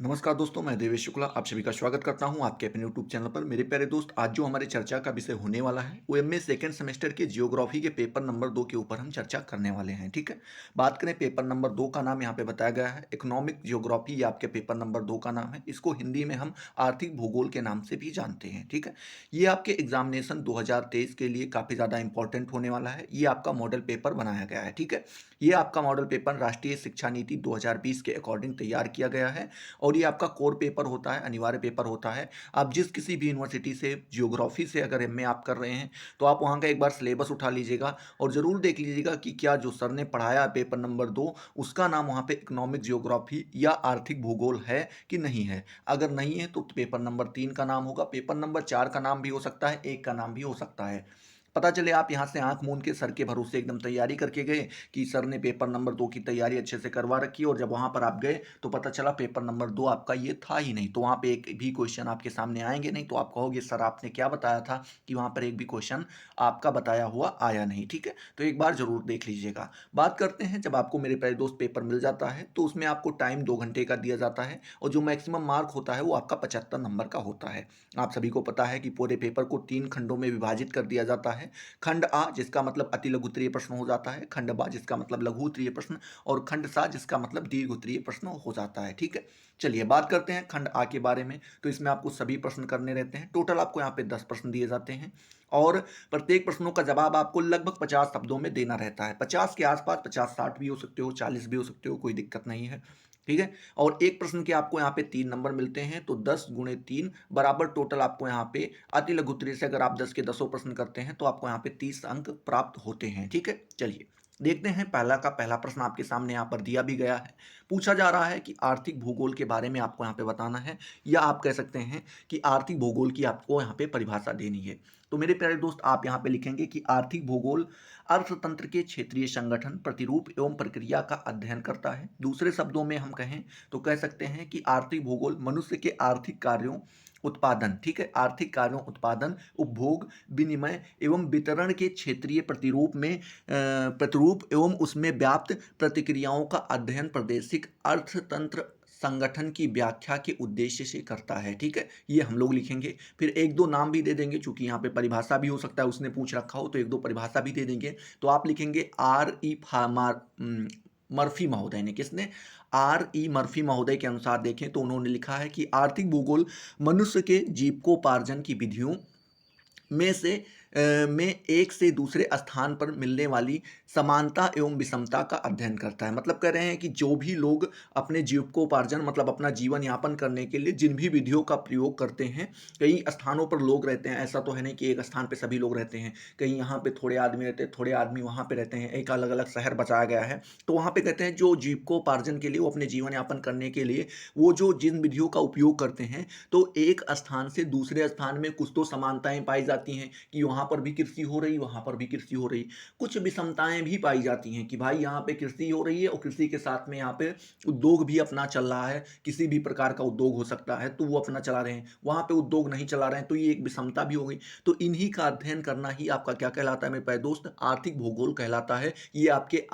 नमस्कार दोस्तों, मैं देवेश शुक्ला आप सभी का स्वागत करता हूं आपके अपने यूट्यूब चैनल पर। मेरे प्यारे दोस्त, आज जो हमारे चर्चा का विषय होने वाला है वो एमए सेकंड सेमेस्टर के जियोग्राफी के पेपर नंबर 2 के ऊपर हम चर्चा करने वाले हैं। ठीक है, बात करें पेपर नंबर 2 का नाम यहाँ पे बताया गया है इकोनॉमिक जियोग्राफी। ये आपके पेपर नंबर 2 का नाम है। इसको हिंदी में हम आर्थिक भूगोल के नाम से भी जानते हैं। ठीक है, ये आपके एग्जामिनेशन 2023 के लिए काफ़ी ज़्यादा इंपॉर्टेंट होने वाला है। ये आपका मॉडल पेपर बनाया गया है। ठीक है, ये आपका मॉडल पेपर राष्ट्रीय शिक्षा नीति 2020 के अकॉर्डिंग तैयार किया गया है और ये आपका कोर पेपर होता है, अनिवार्य पेपर होता है। आप जिस किसी भी यूनिवर्सिटी से जियोग्राफी से अगर एमए आप कर रहे हैं तो आप वहाँ का एक बार सिलेबस उठा लीजिएगा और ज़रूर देख लीजिएगा कि क्या जो सर ने पढ़ाया पेपर नंबर 2 उसका नाम वहाँ पे इकोनॉमिक जियोग्राफी या आर्थिक भूगोल है कि नहीं है। अगर नहीं है तो पेपर नंबर 3 का नाम होगा, पेपर नंबर 4 का नाम भी हो सकता है, 1 का नाम भी हो सकता है। पता चले आप यहाँ से आंख मूंद के सर के भरोसे एकदम तैयारी करके गए कि सर ने पेपर नंबर 2 की तैयारी अच्छे से करवा रखी और जब वहाँ पर आप गए तो पता चला पेपर नंबर 2 आपका ये था ही नहीं। तो वहाँ पे एक भी क्वेश्चन आपके सामने आएंगे नहीं, तो आप कहोगे सर आपने क्या बताया था कि वहाँ पर एक भी क्वेश्चन आपका बताया हुआ आया नहीं। ठीक है, तो एक बार जरूर देख लीजिएगा। बात करते हैं, जब आपको मेरे प्यारे दोस्त पेपर मिल जाता है तो उसमें आपको टाइम 2 घंटे का दिया जाता है और जो मैक्सिमम मार्क होता है वो आपका 75 नंबर का होता है। आप सभी को पता है कि पूरे पेपर को 3 खंडों में विभाजित कर दिया जाता है। खंड आ जिसका मतलब अति लघु उत्तरीय प्रश्न हो जाता है, खंड बा जिसका मतलब लघु उत्तरीय प्रश्न और खंड सा जिसका मतलब दीर्घ उत्तरीय प्रश्न हो जाता है। ठीक है, चलिए बात करते हैं खंड आ के बारे में। तो इसमें आपको सभी प्रश्न करने रहते हैं। टोटल आपको यहाँ पे 10 प्रश्न दिए जाते हैं और प्रत्येक प्रश्नों का जवाब आपको लगभग 50 शब्दों में देना रहता है। 50 के आसपास, 50-60 भी हो सकते हो, 40 भी हो सकते हो, कोई दिक्कत नहीं है। ठीक है, और एक प्रश्न के आपको यहाँ पे 3 नंबर मिलते हैं, तो 10 × 3 बराबर टोटल आपको यहाँ पे अति लघु उत्तरीय से अगर आप 10 के 10 प्रश्न करते हैं तो आपको यहाँ पे 30 अंक प्राप्त होते हैं। ठीक है, चलिए देखते हैं। पहला का पहला प्रश्न आपके सामने यहाँ पर दिया भी गया है। पूछा जा रहा है कि आर्थिक भूगोल के बारे में आपको यहाँ पे बताना है, या आप कह सकते हैं कि आर्थिक भूगोल की आपको यहाँ पे परिभाषा देनी है। तो मेरे प्यारे दोस्त, आप यहाँ पे लिखेंगे कि आर्थिक भूगोल अर्थतंत्र के क्षेत्रीय संगठन, प्रतिरूप एवं प्रक्रिया का अध्ययन करता है। दूसरे शब्दों में हम कहें तो कह सकते हैं कि आर्थिक भूगोल मनुष्य के आर्थिक कार्यों, उत्पादन, ठीक है, आर्थिक कार्यों, उत्पादन, उपभोग, विनिमय एवं वितरण के क्षेत्रीय प्रतिरूप में प्रतिरूप एवं उसमें व्याप्त प्रतिक्रियाओं का अध्ययन प्रादेशिक अर्थतंत्र संगठन की व्याख्या के उद्देश्य से करता है। ठीक है, ये हम लोग लिखेंगे। फिर एक दो नाम भी दे देंगे, चूंकि यहाँ पे परिभाषा भी हो सकता है उसने पूछ रखा हो, तो एक दो परिभाषा भी दे देंगे। तो आप लिखेंगे मर्फी महोदय ने, किसने? मर्फी महोदय के अनुसार देखें तो उन्होंने लिखा है कि आर्थिक भूगोल मनुष्य के जीविकोपार्जन की विधियों में से में एक से दूसरे स्थान पर मिलने वाली समानता एवं विषमता का अध्ययन करता है। मतलब कह रहे हैं कि जो भी लोग अपने जीविकोपार्जन मतलब अपना जीवन यापन करने के लिए जिन भी विधियों का प्रयोग करते हैं, कई स्थानों पर लोग रहते हैं। ऐसा तो है नहीं कि एक स्थान पे सभी लोग रहते हैं। कहीं यहाँ पे थोड़े आदमी रहते हैं, थोड़े आदमी वहाँ पे रहते हैं, एक अलग अलग शहर बसाया गया है। तो वहाँ पे कहते हैं जो जीविकोपार्जन के लिए, वो अपने जीवन यापन करने के लिए वो जो जिन विधियों का उपयोग करते हैं, तो एक स्थान से दूसरे स्थान में कुछ तो समानताएं पाई जाती हैं कि वहाँ पर भी कृषि हो रही, वहाँ पर भी कृषि हो रही। कुछ विषमताएं भी पाई जाती हैं कि भाई यहाँ पे कृषि हो रही है और कृषि के साथ में यहाँ पे उद्योग भी अपना चल रहा है, किसी भी प्रकार का उद्योग हो सकता है तो वो अपना चला रहे हैं, वहाँ पे उद्योग नहीं चला रहे हैं, तो ये एक विषमता भी हो गई। तो इन्हीं का अध्ययन करना ही आपका क्या कहलाता है मेरे प्यारे दोस्त? आर्थिक भूगोल कहलाता है। ये आपके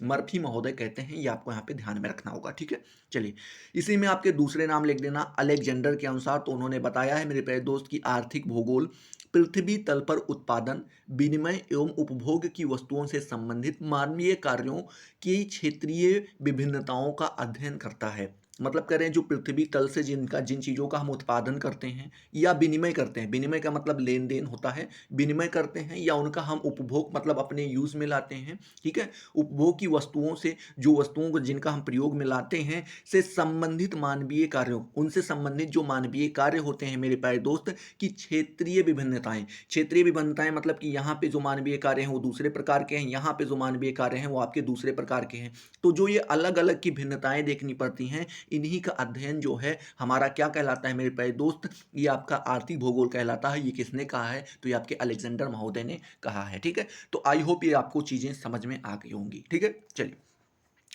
मर्फी महोदय कहते हैं, ये आपको यहाँ पे ध्यान में रखना होगा। ठीक है, चलिए इसी में आपके दूसरे नाम लिख देना अलेक्जेंडर के अनुसार। तो उन्होंने बताया है मेरे प्यारे दोस्त की आर्थिक भूगोल पृथ्वी तल पर उत्पादन, विनिमय एवं उपभोग की वस्तुओं से संबंधित मानवीय कार्यों की क्षेत्रीय विभिन्नताओं का अध्ययन करता है। मतलब कह रहे हैं जो पृथ्वी तल से जिन चीज़ों का हम उत्पादन करते हैं या विनिमय करते हैं, विनिमय का मतलब लेन देन होता है, विनिमय करते हैं या उनका हम उपभोग मतलब अपने यूज़ में लाते हैं। ठीक है, उपभोग की वस्तुओं से, जो वस्तुओं को जिनका हम प्रयोग में लाते हैं, से संबंधित मानवीय कार्यों, उनसे संबंधित जो मानवीय कार्य होते हैं मेरे प्यारे दोस्त की क्षेत्रीय विभिन्नताएं। क्षेत्रीय विभिन्नताएं मतलब कि यहाँ पे जो मानवीय कार्य हैं वो दूसरे प्रकार के हैं, यहाँ पे जो मानवीय कार्य हैं वो आपके दूसरे प्रकार के हैं। तो जो ये अलग अलग की भिन्नताएं देखनी पड़ती हैं, इन्हीं का अध्ययन जो है हमारा क्या कहलाता है मेरे प्यारे दोस्त? ये आपका आर्थिक भूगोल कहलाता है। ये किसने कहा है? तो ये आपके अलेक्जेंडर महोदय ने कहा है। ठीक है, तो आई होप ये आपको चीजें समझ में आ गई होंगी। ठीक है, चलिए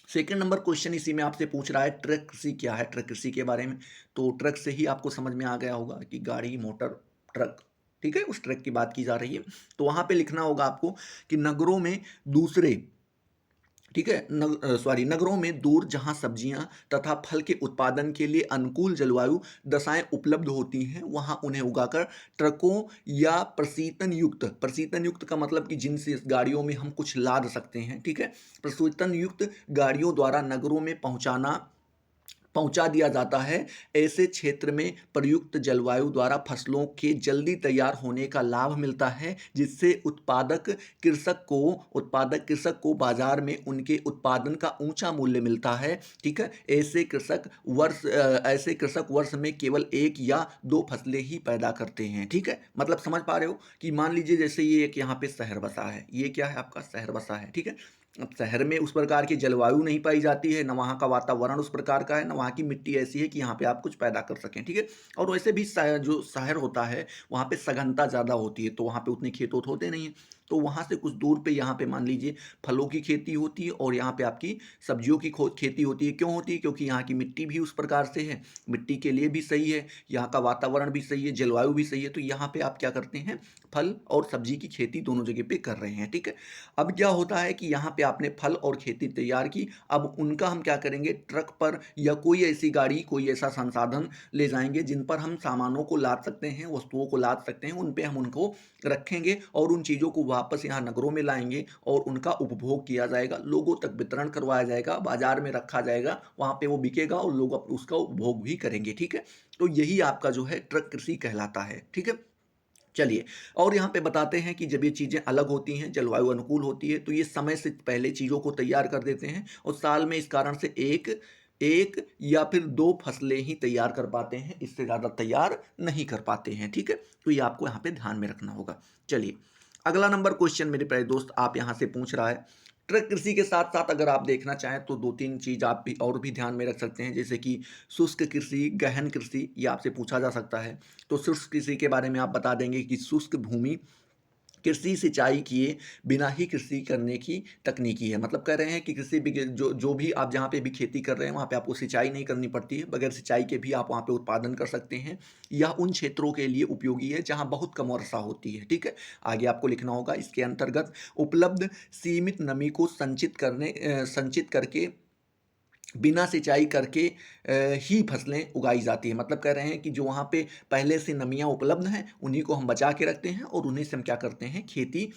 सेकंड नंबर क्वेश्चन इसी में आपसे पूछ रहा है ट्रक कृषि क्या है, ट्रक कृषि के बारे में। तो ट्रक से ही आपको समझ में आ गया होगा कि गाड़ी, मोटर, ट्रक। ठीक है, उस ट्रक की बात की जा रही है। तो वहां पे लिखना होगा आपको कि नगरों में दूसरे ठीक है, नगरों में दूर जहाँ सब्जियाँ तथा फल के उत्पादन के लिए अनुकूल जलवायु दशाएं उपलब्ध होती हैं, वहाँ उन्हें उगाकर ट्रकों या प्रशीतन युक्त का मतलब कि जिनसे गाड़ियों में हम कुछ लाद सकते हैं, ठीक है, प्रशीतन युक्त गाड़ियों द्वारा नगरों में पहुंचा दिया जाता है। ऐसे क्षेत्र में प्रयुक्त जलवायु द्वारा फसलों के जल्दी तैयार होने का लाभ मिलता है, जिससे उत्पादक कृषक को बाजार में उनके उत्पादन का ऊंचा मूल्य मिलता है। ठीक है, ऐसे कृषक वर्ष में केवल एक या दो फसलें ही पैदा करते हैं। ठीक है, मतलब समझ पा रहे हो कि मान लीजिए जैसे ये एक यहाँ पे शहर बसा है, ये क्या है आपका शहर बसा है। ठीक है, अब शहर में उस प्रकार की जलवायु नहीं पाई जाती है, ना वहाँ का वातावरण उस प्रकार का है, ना वहाँ की मिट्टी ऐसी है कि यहाँ पे आप कुछ पैदा कर सकें। ठीक है, और वैसे भी जो शहर होता है वहाँ पे सघनता ज़्यादा होती है, तो वहाँ पे उतने खेत वेत होते नहीं हैं। तो वहाँ से कुछ दूर पे यहाँ पे मान लीजिए फलों की खेती होती है और यहाँ पे आपकी सब्जियों की खेती होती है। क्यों होती है? क्योंकि यहाँ की मिट्टी भी उस प्रकार से है, मिट्टी के लिए भी सही है, यहाँ का वातावरण भी सही है, जलवायु भी सही है। तो यहाँ पे आप क्या करते हैं, फल और सब्जी की खेती दोनों जगह पे कर रहे हैं। ठीक है, अब क्या होता है कि यहाँ पे आपने फल और खेती तैयार की, अब उनका हम क्या करेंगे, ट्रक पर या कोई ऐसी गाड़ी, कोई ऐसा संसाधन ले जाएंगे जिन पर हम सामानों को लाद सकते हैं, वस्तुओं को लाद सकते हैं, उन पे हम उनको रखेंगे और उन चीज़ों को वापस यहाँ नगरों में लाएंगे और उनका उपभोग किया जाएगा, लोगों तक वितरण करवाया जाएगा, बाजार में रखा जाएगा, वहाँ पे वो बिकेगा और लोग उसका उपभोग भी करेंगे। ठीक है, तो यही आपका जो है ट्रक कृषि कहलाता है। ठीक है, चलिए, और यहाँ पे बताते हैं कि जब ये चीज़ें अलग होती हैं, जलवायु अनुकूल होती है, तो ये समय से पहले चीज़ों को तैयार कर देते हैं और साल में इस कारण से एक एक या फिर दो फसलें ही तैयार कर पाते हैं, इससे ज़्यादा तैयार नहीं कर पाते हैं। ठीक है, तो ये आपको यहाँ पे ध्यान में रखना होगा। चलिए, अगला नंबर क्वेश्चन मेरे प्यारे दोस्त आप यहाँ से पूछ रहा है, ट्रक कृषि के साथ साथ अगर आप देखना चाहें तो दो तीन चीज़ आप भी और भी ध्यान में रख सकते हैं, जैसे कि शुष्क कृषि, गहन कृषि, ये आपसे पूछा जा सकता है। तो शुष्क कृषि के बारे में आप बता देंगे कि शुष्क भूमि कृषि सिंचाई किए बिना ही कृषि करने की तकनीकी है। मतलब कह रहे हैं कि किसी भी जो जो भी आप जहाँ पे भी खेती कर रहे हैं वहाँ पे आपको सिंचाई नहीं करनी पड़ती है, बगैर सिंचाई के भी आप वहाँ पे उत्पादन कर सकते हैं। यह उन क्षेत्रों के लिए उपयोगी है जहाँ बहुत कम वर्षा होती है। ठीक है, आगे आपको लिखना होगा, इसके अंतर्गत उपलब्ध सीमित नमी को संचित करके बिना सिंचाई करके ही फसलें उगाई जाती हैं। मतलब कह रहे हैं कि जो वहाँ पे पहले से नमियाँ उपलब्ध हैं उन्हीं को हम बचा के रखते हैं और उन्हीं से हम क्या करते हैं, खेती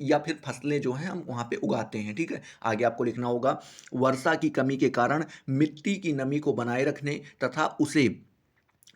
या फिर फसलें जो हैं हम वहाँ पे उगाते हैं। ठीक है, आगे आपको लिखना होगा, वर्षा की कमी के कारण मिट्टी की नमी को बनाए रखने तथा उसे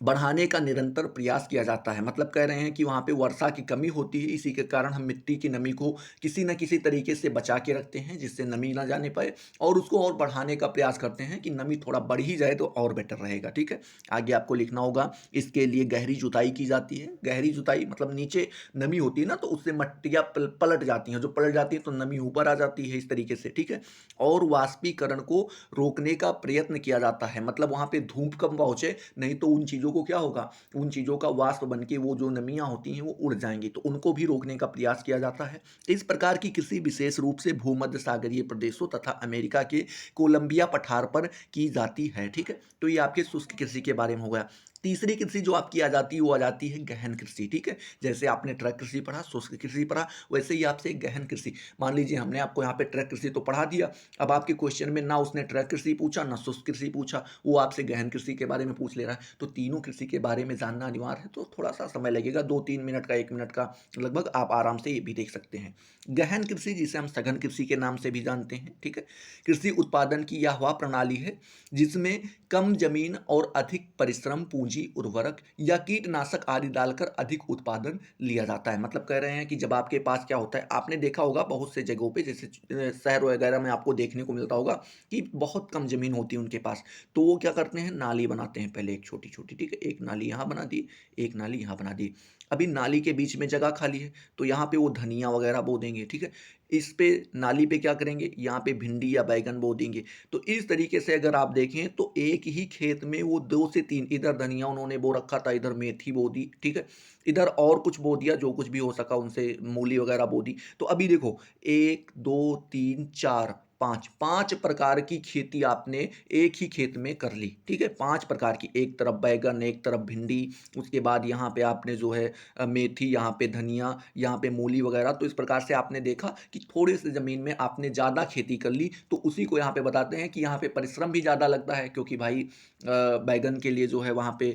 बढ़ाने का निरंतर प्रयास किया जाता है। मतलब कह रहे हैं कि वहाँ पे वर्षा की कमी होती है, इसी के कारण हम मिट्टी की नमी को किसी न किसी तरीके से बचा के रखते हैं जिससे नमी ना जाने पाए, और उसको और बढ़ाने का प्रयास करते हैं कि नमी थोड़ा बढ़ ही जाए तो और बेटर रहेगा। ठीक है, आगे आपको लिखना होगा, इसके लिए गहरी जुताई की जाती है। गहरी जुताई मतलब नीचे नमी होती है ना, तो उससे मट्टियाँ पलट जाती हैं, जो पलट जाती हैं तो नमी ऊपर आ जाती है इस तरीके से। ठीक है, और वाष्पीकरण को रोकने का प्रयत्न किया जाता है। मतलब वहाँ पे धूप कम पहुँचे, नहीं तो उन चीज़ों को क्या होगा, उन चीज़ों का वाष्प बन के वो जो नमियाँ होती हैं वो उड़ जाएंगी, तो उनको भी रोकने का प्रयास किया जाता है। इस प्रकार की कृषि विशेष रूप से भूमध्य सागरीय प्रदेशों तथा अमेरिका के कोलंबिया पठार पर की जाती है। ठीक है, तो ये आपके शुष्क कृषि के बारे में हो गया। तीसरी कृषि जो आपकी आ जाती है वो आ जाती है गहन कृषि। ठीक है, जैसे आपने ट्रक कृषि पढ़ा, शुष्क कृषि पढ़ा, वैसे ही आपसे गहन कृषि, मान लीजिए हमने आपको यहाँ पे ट्रक कृषि तो पढ़ा दिया, अब आपके क्वेश्चन में ना उसने ट्रक कृषि पूछा ना शुष्क कृषि पूछा, वो आपसे गहन कृषि के बारे में पूछ ले रहा है, तो तीनों कृषि के बारे में जानना अनिवार्य है। तो थोड़ा सा समय लगेगा, 2-3 मिनट का, 1 मिनट का लगभग, आप आराम से ये भी देख सकते हैं। गहन कृषि जिसे हम सघन कृषि के नाम से भी जानते हैं। ठीक है, कृषि उत्पादन की यह वह प्रणाली है जिसमें कम जमीन और अधिक परिश्रम, पूंजी, उर्वरक या कीटनाशक आदि डालकर अधिक उत्पादन लिया जाता है। मतलब कह रहे हैं कि जब आपके पास क्या होता है, आपने देखा होगा बहुत से जगहों पे, जैसे शहर वगैरह में आपको देखने को मिलता होगा कि बहुत कम जमीन होती है उनके पास, तो वो क्या करते हैं, नाली बनाते हैं पहले एक छोटी छोटी। ठीक है, एक नाली यहाँ बना दी, एक नाली यहाँ बना दी, अभी नाली के बीच में जगह खाली है तो यहाँ पे वो धनिया वगैरह बो देंगे। ठीक है, इस पे नाली पे क्या करेंगे, यहाँ पे भिंडी या बैगन बो देंगे। तो इस तरीके से अगर आप देखें तो एक ही खेत में वो 2 से 3, इधर धनिया उन्होंने बो रखा था, इधर मेथी बो दी। ठीक है, इधर और कुछ बो दिया, जो कुछ भी हो सका उनसे, मूली वगैरह बो दी। तो अभी देखो, 1 2 3 4 पाँच प्रकार की खेती आपने एक ही खेत में कर ली, ठीक है? 5 प्रकार की, एक तरफ बैंगन, एक तरफ भिंडी, उसके बाद यहाँ पे आपने जो है मेथी, यहाँ पे धनिया, यहाँ पे मूली वगैरह। तो इस प्रकार से आपने देखा कि थोड़े-से ज़मीन में आपने ज़्यादा खेती कर ली, तो उसी को यहाँ पे बताते हैं कि यहाँ पे परिश्रम भी ज़्यादा लगता है, क्योंकि भाई बैंगन के लिए जो है वहाँ पे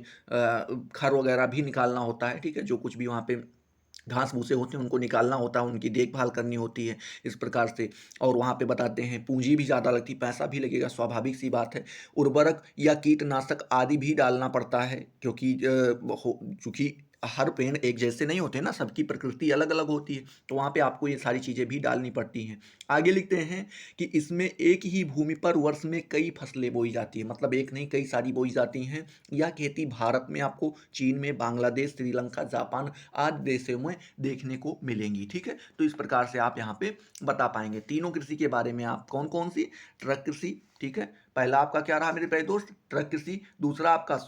खर वगैरह भी निकालना होता है, ठीक है? जो कुछ भी वहाँ पे घास-भूसे होते हैं उनको निकालना होता है, उनकी देखभाल करनी होती है, इस प्रकार से। और वहाँ पे बताते हैं पूँजी भी ज़्यादा लगती है, पैसा भी लगेगा, स्वाभाविक-सी बात है। उर्वरक या कीटनाशक आदि भी डालना पड़ता है, क्योंकि चूँकि हर पेड़ एक जैसे नहीं होते ना, सबकी प्रकृति अलग-अलग होती है, तो वहाँ पे आपको ये सारी चीज़ें भी डालनी पड़ती हैं। आगे लिखते हैं कि इसमें एक ही भूमि पर वर्ष में कई फसलें बोई जाती हैं, मतलब एक नहीं कई सारी बोई जाती हैं। यह खेती भारत में आपको, चीन में, बांग्लादेश, श्रीलंका, जापान आदि देशों में देखने को मिलेंगी, ठीक है? तो इस प्रकार से आप यहाँ पे बता पाएँगे। तीनों कृषि के बारे में आप कौन-कौन सी? ट्रक कृषि, ठीक है? पहला आपका क्या रहा मेरे प्यारे दोस्त? ट्रक कृषि, दूसरा आपका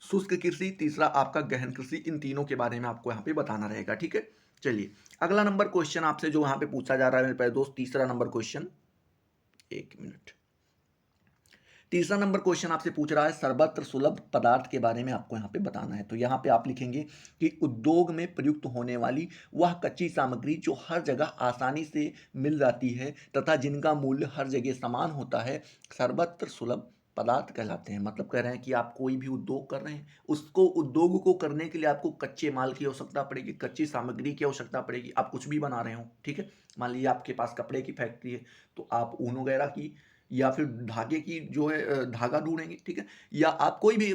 शुष्क कृषि, तीसरा आपका गहन कृषि। इन तीनों के बारे में आपको यहाँ पे बताना रहेगा, ठीक है? चलिए, अगला नंबर क्वेश्चन आपसे जो यहाँ पे पूछा जा रहा है मेरे प्यारे दोस्त, तीसरा नंबर क्वेश्चन, 1 मिनट। तीसरा नंबर क्वेश्चन आपसे पूछ रहा है सर्वत्र सुलभ पदार्थ के बारे में आपको यहाँ पे बताना है। तो यहाँ पे आप लिखेंगे कि उद्योग में प्रयुक्त होने वाली वह कच्ची सामग्री जो हर जगह आसानी से मिल जाती है तथा जिनका मूल्य हर जगह समान होता है, सर्वत्र सुलभ पदार्थ कहलाते हैं। मतलब कह रहे हैं कि आप कोई भी उद्योग कर रहे हैं, उसको उद्योग को करने के लिए आपको कच्चे माल की आवश्यकता पड़ेगी, कच्ची सामग्री की आवश्यकता पड़ेगी। आप कुछ भी बना रहे हो, ठीक है? मान लीजिए आपके पास कपड़े की फैक्ट्री है, तो आप ऊन वगैरह की या फिर धागे की जो है धागा ढूँढेंगे, ठीक है? या आप कोई भी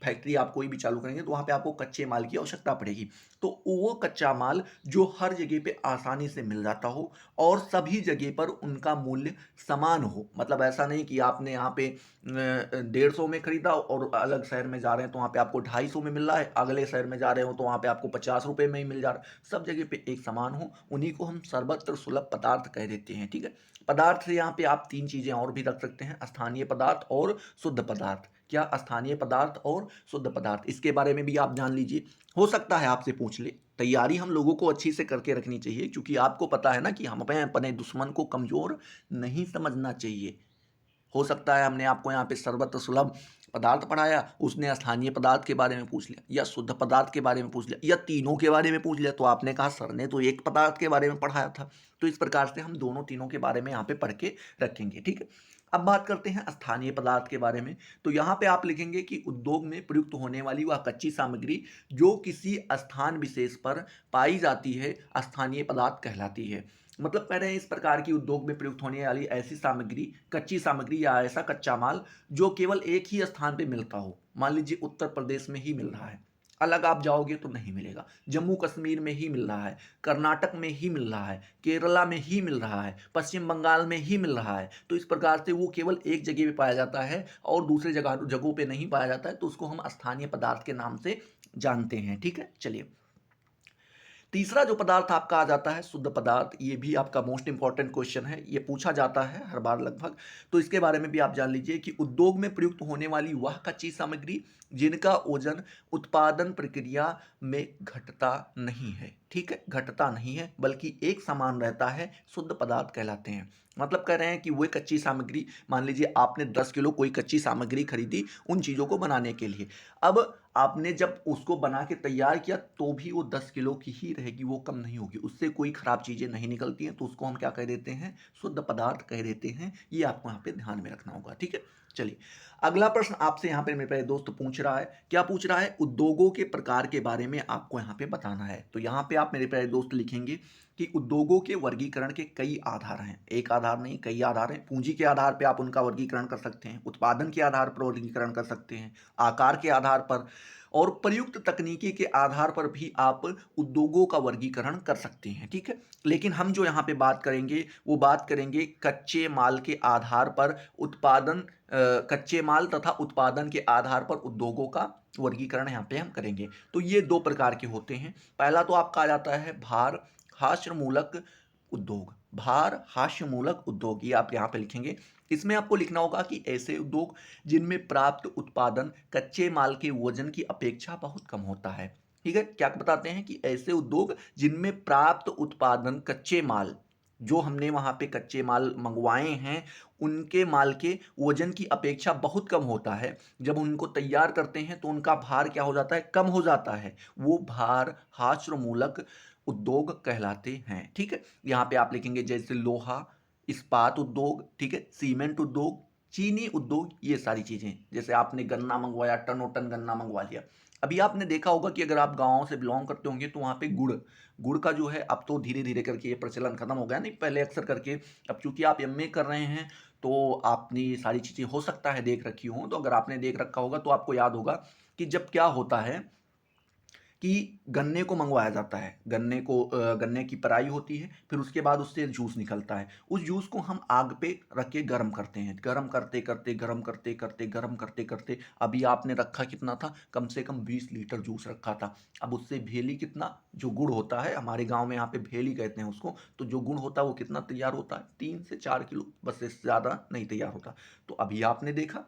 फैक्ट्री आप कोई भी चालू करेंगे तो वहाँ पे आपको कच्चे माल की आवश्यकता पड़ेगी। तो वो कच्चा माल जो हर जगह पे आसानी से मिल जाता हो और सभी जगह पर उनका मूल्य समान हो। मतलब ऐसा नहीं कि आपने यहाँ पे 150 में खरीदा और अलग शहर में जा रहे हैं तो वहाँ पे आपको 250 में मिल रहा है, अगले शहर में जा रहे हो तो वहाँ पे आपको ₹50 में ही मिल जा रहा है। सब जगह पे एक समान हो, उन्हीं को हम सर्वत्र सुलभ पदार्थ कह देते हैं, ठीक है? पदार्थ से यहाँ पे आप 3 चीज़ें और भी रख सकते हैं, स्थानीय पदार्थ और शुद्ध पदार्थ। क्या? स्थानीय पदार्थ और शुद्ध पदार्थ, इसके बारे में भी आप जान लीजिए। हो सकता है आपसे पूछ ले, तैयारी हम लोगों को अच्छी से करके रखनी चाहिए, क्योंकि आपको पता है ना कि हमें अपने दुश्मन को कमज़ोर नहीं समझना चाहिए। हो सकता है हमने आपको यहाँ पे सर्वत्र सुलभ पदार्थ पढ़ाया, उसने स्थानीय पदार्थ के बारे में पूछ लिया या शुद्ध पदार्थ के बारे में पूछ लिया या तीनों के बारे में पूछ लिया, तो आपने कहा सर ने तो एक पदार्थ के बारे में पढ़ाया था। तो इस प्रकार से हम दोनों तीनों के बारे में यहाँ पे पढ़ के रखेंगे, ठीक है? अब बात करते हैं स्थानीय पदार्थ के बारे में। तो यहाँ पे आप लिखेंगे कि उद्योग में प्रयुक्त होने वाली वह कच्ची सामग्री जो किसी स्थान विशेष पर पाई जाती है, स्थानीय पदार्थ कहलाती है। मतलब कह रहे हैं इस प्रकार की उद्योग में प्रयुक्त होने वाली ऐसी सामग्री, कच्ची सामग्री या ऐसा कच्चा माल जो केवल एक ही स्थान पे मिलता हो। मान लीजिए उत्तर प्रदेश में ही मिल रहा है, अलग आप जाओगे तो नहीं मिलेगा। जम्मू कश्मीर में ही मिल रहा है, कर्नाटक में ही मिल रहा है, केरला में ही मिल रहा है, पश्चिम बंगाल में ही मिल रहा है। तो इस प्रकार से वो केवल एक जगह पे पाया जाता है और दूसरे जगहों पे नहीं पाया जाता है, तो उसको हम स्थानीय पदार्थ के नाम से जानते हैं, ठीक है? चलिए, तीसरा जो पदार्थ आपका आ जाता है शुद्ध पदार्थ, ये भी आपका मोस्ट इंपॉर्टेंट क्वेश्चन है, ये पूछा जाता है हर बार लगभग। तो इसके बारे में भी आप जान लीजिए कि उद्योग में प्रयुक्त होने वाली वह कच्ची सामग्री जिनका वजन उत्पादन प्रक्रिया में घटता नहीं है, ठीक है? घटता नहीं है बल्कि एक समान रहता है, शुद्ध पदार्थ कहलाते हैं। मतलब कह रहे हैं कि वह कच्ची सामग्री, मान लीजिए आपने 10 किलो कोई कच्ची सामग्री खरीदी उन चीज़ों को बनाने के लिए। अब आपने जब उसको बना के तैयार किया तो भी वो 10 किलो की ही रहेगी, वो कम नहीं होगी, उससे कोई खराब चीज़ें नहीं निकलती हैं, तो उसको हम क्या कह देते हैं? शुद्ध पदार्थ कह देते हैं। ये आपको यहाँ पे ध्यान में रखना होगा, ठीक है? चलिए, अगला प्रश्न आपसे यहाँ पे मेरे प्यारे दोस्त पूछ रहा है, क्या पूछ रहा है? उद्योगों के प्रकार के बारे में आपको यहाँ पे बताना है। तो यहाँ पे आप मेरे प्यारे दोस्त लिखेंगे कि उद्योगों के वर्गीकरण के कई आधार हैं, एक आधार नहीं कई आधार हैं। पूंजी के आधार पे आप उनका वर्गीकरण कर सकते हैं, उत्पादन के आधार पर वर्गीकरण कर सकते हैं, आकार के आधार पर और प्रयुक्त तकनीकी के आधार पर भी आप उद्योगों का वर्गीकरण कर सकते हैं, ठीक है? लेकिन हम जो यहाँ पे बात करेंगे वो बात करेंगे कच्चे माल के आधार पर उत्पादन, कच्चे माल तथा उत्पादन के आधार पर उद्योगों का वर्गीकरण यहाँ पे हम करेंगे। तो ये 2 प्रकार के होते हैं। पहला तो आपका आ जाता है भार हास्यमूलक उद्योग, भार हास्यमूलक उद्योग, ये आप यहाँ पे लिखेंगे। इसमें आपको लिखना होगा कि ऐसे उद्योग जिनमें प्राप्त उत्पादन कच्चे माल के वजन की अपेक्षा बहुत कम होता है, ठीक है? क्या बताते हैं कि ऐसे उद्योग जिनमें प्राप्त उत्पादन कच्चे माल जो हमने वहाँ पे कच्चे माल मंगवाए हैं, उनके माल के वज़न की अपेक्षा बहुत कम होता है। जब उनको तैयार करते हैं तो उनका भार क्या हो जाता है? कम हो जाता है। वो भार हास्यमूलक उद्योग कहलाते हैं, ठीक है? यहाँ पे आप लिखेंगे जैसे लोहा, इस्पात उद्योग, ठीक है? सीमेंट उद्योग, चीनी उद्योग, ये सारी चीज़ें। जैसे आपने गन्ना मंगवाया, टनों-टन गन्ना मंगवा लिया। अभी आपने देखा होगा कि अगर आप गाँव से बिलॉन्ग करते होंगे तो वहाँ पे गुड़ का जो है अब तो धीरे-धीरे करके ये प्रचलन खत्म हो गया, नहीं पहले अक्सर करके। अब चूँकि आप एमए कर रहे हैं तो आपने ये सारी चीज़ें हो सकता है देख रखी हों, तो अगर आपने देख रखा होगा तो आपको याद होगा कि जब क्या होता है कि गन्ने को मंगवाया जाता है, गन्ने की पेराई होती है, फिर उसके बाद उससे जूस निकलता है। उस जूस को हम आग पे रख के गर्म करते हैं, गर्म करते-करते, गर्म करते-करते, गर्म करते-करते अभी आपने रखा कितना था? कम से कम 20 लीटर जूस रखा था। अब उससे भेली कितना, जो गुड़ होता है, हमारे गाँव में यहाँ पे भेली कहते हैं उसको, तो जो गुड़ होता है वो कितना तैयार होता है? 3 से 4 किलो, बस इससे ज़्यादा नहीं तैयार होता। तो अभी आपने देखा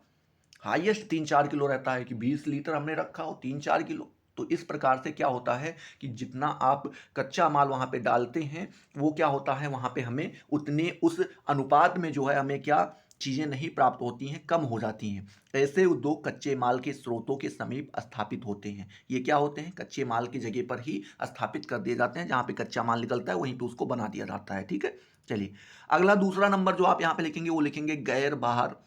हाईएस्ट 3-4 किलो रहता है कि 20 लीटर हमने रखा हो 3-4 किलो। तो इस प्रकार से क्या होता है कि जितना आप कच्चा माल वहाँ पे डालते हैं, वो क्या होता है वहाँ पे हमें उतने उस अनुपात में जो है हमें क्या चीज़ें नहीं प्राप्त होती हैं, कम हो जाती हैं। ऐसे उद्योग कच्चे माल के स्रोतों के समीप स्थापित होते हैं। ये क्या होते हैं? कच्चे माल की जगह पर ही स्थापित कर दिए जाते हैं, जहाँ पे कच्चा माल निकलता है वहीं पे उसको बना दिया जाता है, ठीक है? चलिए, अगला दूसरा नंबर जो आप यहाँ पे लिखेंगे वो लिखेंगे गैर भार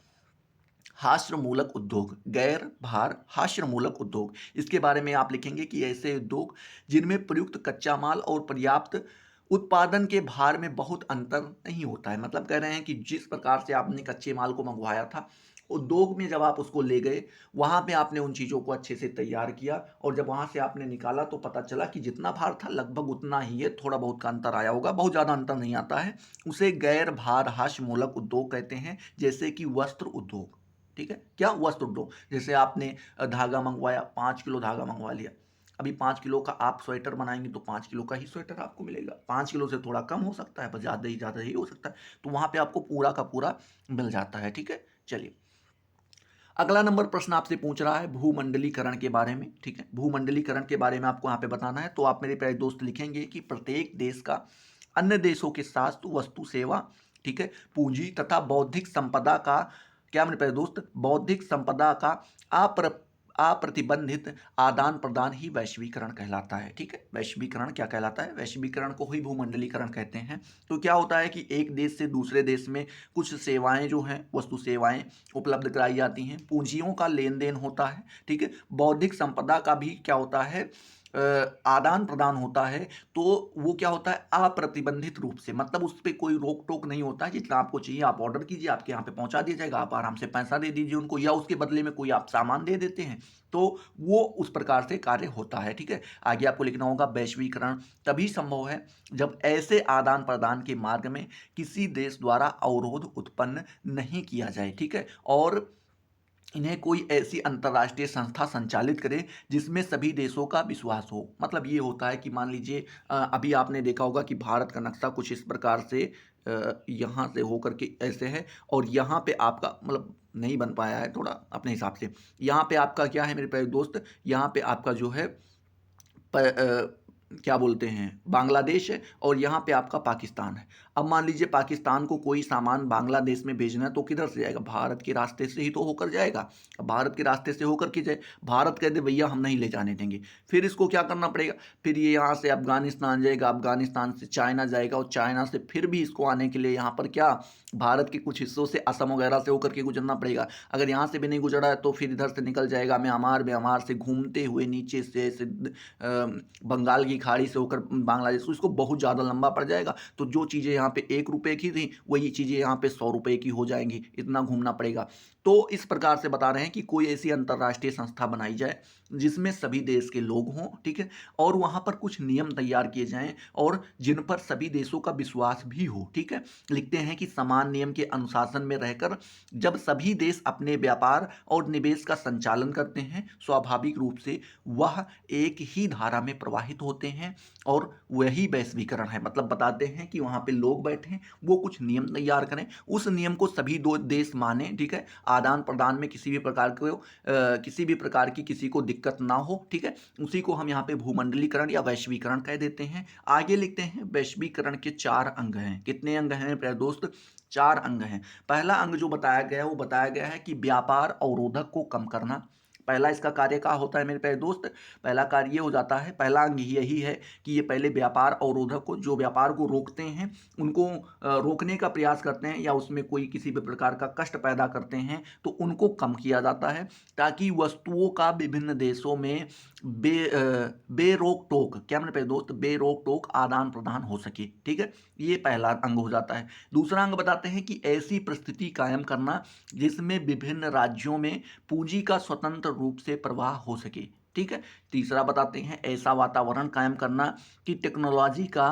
हास्यमूलक उद्योग, गैर भार हास्यमूलक उद्योग। इसके बारे में आप लिखेंगे कि ऐसे उद्योग जिनमें प्रयुक्त कच्चा माल और पर्याप्त उत्पादन के भार में बहुत अंतर नहीं होता है। मतलब कह रहे हैं कि जिस प्रकार से आपने कच्चे माल को मंगवाया था, उद्योग में जब आप उसको ले गए, वहाँ पे आपने उन चीज़ों को अच्छे से तैयार किया और जब वहाँ से आपने निकाला तो पता चला कि जितना भार था लगभग उतना ही है, थोड़ा बहुत का अंतर आया होगा, बहुत ज़्यादा अंतर नहीं आता है। उसे गैर भार हास्यमूलक उद्योग कहते हैं, जैसे कि वस्त्र उद्योग। ठीक है, क्या वस्त्र उद्योग, जैसे आपने धागा मंगवाया, 5 किलो धागा मंगवा लिया। अभी 5 किलो का आप स्वेटर बनाएंगे तो 5 किलो का ही स्वेटर आपको मिलेगा, 5 किलो से थोड़ा कम हो सकता है, पर ज़्यादा ही हो सकता है। तो वहाँ पे आपको पूरा का पूरा मिल जाता है, ठीक है। चलिए, अगला नंबर प्रश्न आपसे पूछ रहा है भूमंडलीकरण के बारे में, ठीक है। भूमंडलीकरण के बारे में आपको यहाँ पे बताना है, तो आप मेरे प्यारे दोस्त लिखेंगे कि प्रत्येक देश का अन्य देशों के साथ वस्तु सेवा, ठीक है, पूंजी तथा बौद्धिक संपदा का, क्या मेरे प्यारे दोस्त, बौद्धिक संपदा का अप्र अप्रतिबंधित आदान प्रदान ही वैश्वीकरण कहलाता है, ठीक है। वैश्वीकरण क्या कहलाता है? वैश्वीकरण को ही भूमंडलीकरण कहते हैं। तो क्या होता है कि एक देश से दूसरे देश में कुछ सेवाएं जो हैं, वस्तु सेवाएं उपलब्ध कराई जाती हैं, पूंजियों का लेन देन होता है, ठीक है। बौद्धिक संपदा का भी क्या होता है, आदान प्रदान होता है। तो वो क्या होता है, अप्रतिबंधित रूप से, मतलब उस पर कोई रोक टोक नहीं होता है। जितना आपको चाहिए आप ऑर्डर कीजिए, आपके यहाँ पे पहुँचा दिया जाएगा, आप आराम से पैसा दे दीजिए उनको, या उसके बदले में कोई आप सामान दे देते हैं, तो वो उस प्रकार से कार्य होता है, ठीक है। आगे आपको लिखना होगा वैश्वीकरण तभी संभव है जब ऐसे आदान प्रदान के मार्ग में किसी देश द्वारा अवरोध उत्पन्न नहीं किया जाए, ठीक है, और इन्हें कोई ऐसी अंतर्राष्ट्रीय संस्था संचालित करे जिसमें सभी देशों का विश्वास हो। मतलब ये होता है कि मान लीजिए अभी आपने देखा होगा कि भारत का नक्शा कुछ इस प्रकार से यहाँ से होकर के ऐसे है, और यहाँ पे आपका मतलब नहीं बन पाया है थोड़ा अपने हिसाब से। यहाँ पे आपका क्या है मेरे प्यारे दोस्त, यहाँ पे आपका जो है क्या बोलते हैं, बांग्लादेश है, और यहाँ पे आपका पाकिस्तान है। अब मान लीजिए पाकिस्तान को कोई सामान बांग्लादेश में भेजना है तो किधर से जाएगा? भारत के रास्ते से ही तो होकर जाएगा। अब भारत के रास्ते से होकर के जाए, भारत कह दे भैया हम नहीं ले जाने देंगे, फिर इसको क्या करना पड़ेगा? फिर ये यहाँ से अफगानिस्तान जाएगा, अफगानिस्तान से चाइना जाएगा, और चाइना से फिर भी इसको आने के लिए यहाँ पर क्या भारत के कुछ हिस्सों से असम वगैरह से होकर के गुजरना पड़ेगा। अगर यहाँ से भी नहीं गुजरा है तो फिर इधर से निकल जाएगा म्यांमार, म्यांमार से घूमते हुए नीचे से ऐसे बंगाल की खाड़ी से होकर बांग्लादेश, तो इसको बहुत ज़्यादा लंबा पड़ जाएगा। तो जो चीज़ें यहाँ पे 1 रुपये की थी वही चीज़ें यहाँ पे 100 रुपये की हो जाएंगी, इतना घूमना पड़ेगा। तो इस प्रकार से बता रहे हैं कि कोई ऐसी अंतर्राष्ट्रीय संस्था बनाई जाए जिसमें सभी देश के लोग हों, ठीक है, और वहाँ पर कुछ नियम तैयार किए जाएं और जिन पर सभी देशों का विश्वास भी हो, ठीक है। लिखते हैं कि समान नियम के अनुशासन में रहकर जब सभी देश अपने व्यापार और निवेश का संचालन करते हैं, स्वाभाविक रूप से वह एक ही धारा में प्रवाहित होते हैं, और वही वैश्वीकरण है। मतलब बताते हैं कि वहाँ पे लोग बैठे हैं, वो कुछ नियम तैयार करें, उस नियम को सभी दो देश माने, ठीक है, आदान प्रदान में किसी भी प्रकार की किसी को दिक्कत ना हो, ठीक है, उसी को हम यहाँ पे भूमंडलीकरण या वैश्वीकरण कह देते हैं। आगे लिखते हैं वैश्वीकरण के 4 अंग हैं। कितने अंग हैं प्यारे दोस्त? 4 अंग हैं। पहला अंग जो बताया गया है वो बताया गया है कि व्यापार अवरोधक को कम करना। पहला इसका कार्य क्या होता है मेरे प्यारे दोस्त? पहला कार्य ये हो जाता है, पहला अंग यही है कि ये पहले व्यापार अवरोधक को, जो व्यापार को रोकते हैं, उनको रोकने का प्रयास करते हैं या उसमें कोई किसी भी प्रकार का कष्ट पैदा करते हैं तो उनको कम किया जाता है, ताकि वस्तुओं का विभिन्न देशों में बेरोक टोक, क्या मेरे प्यारे दोस्त, बेरोक टोक आदान प्रदान हो सके, ठीक है। ये पहला अंग हो जाता है। दूसरा अंग बताते हैं कि ऐसी परिस्थिति कायम करना जिसमें विभिन्न राज्यों में पूंजी का स्वतंत्र रूप से प्रवाह हो सके, ठीक है। तीसरा बताते हैं ऐसा वातावरण कायम करना कि टेक्नोलॉजी का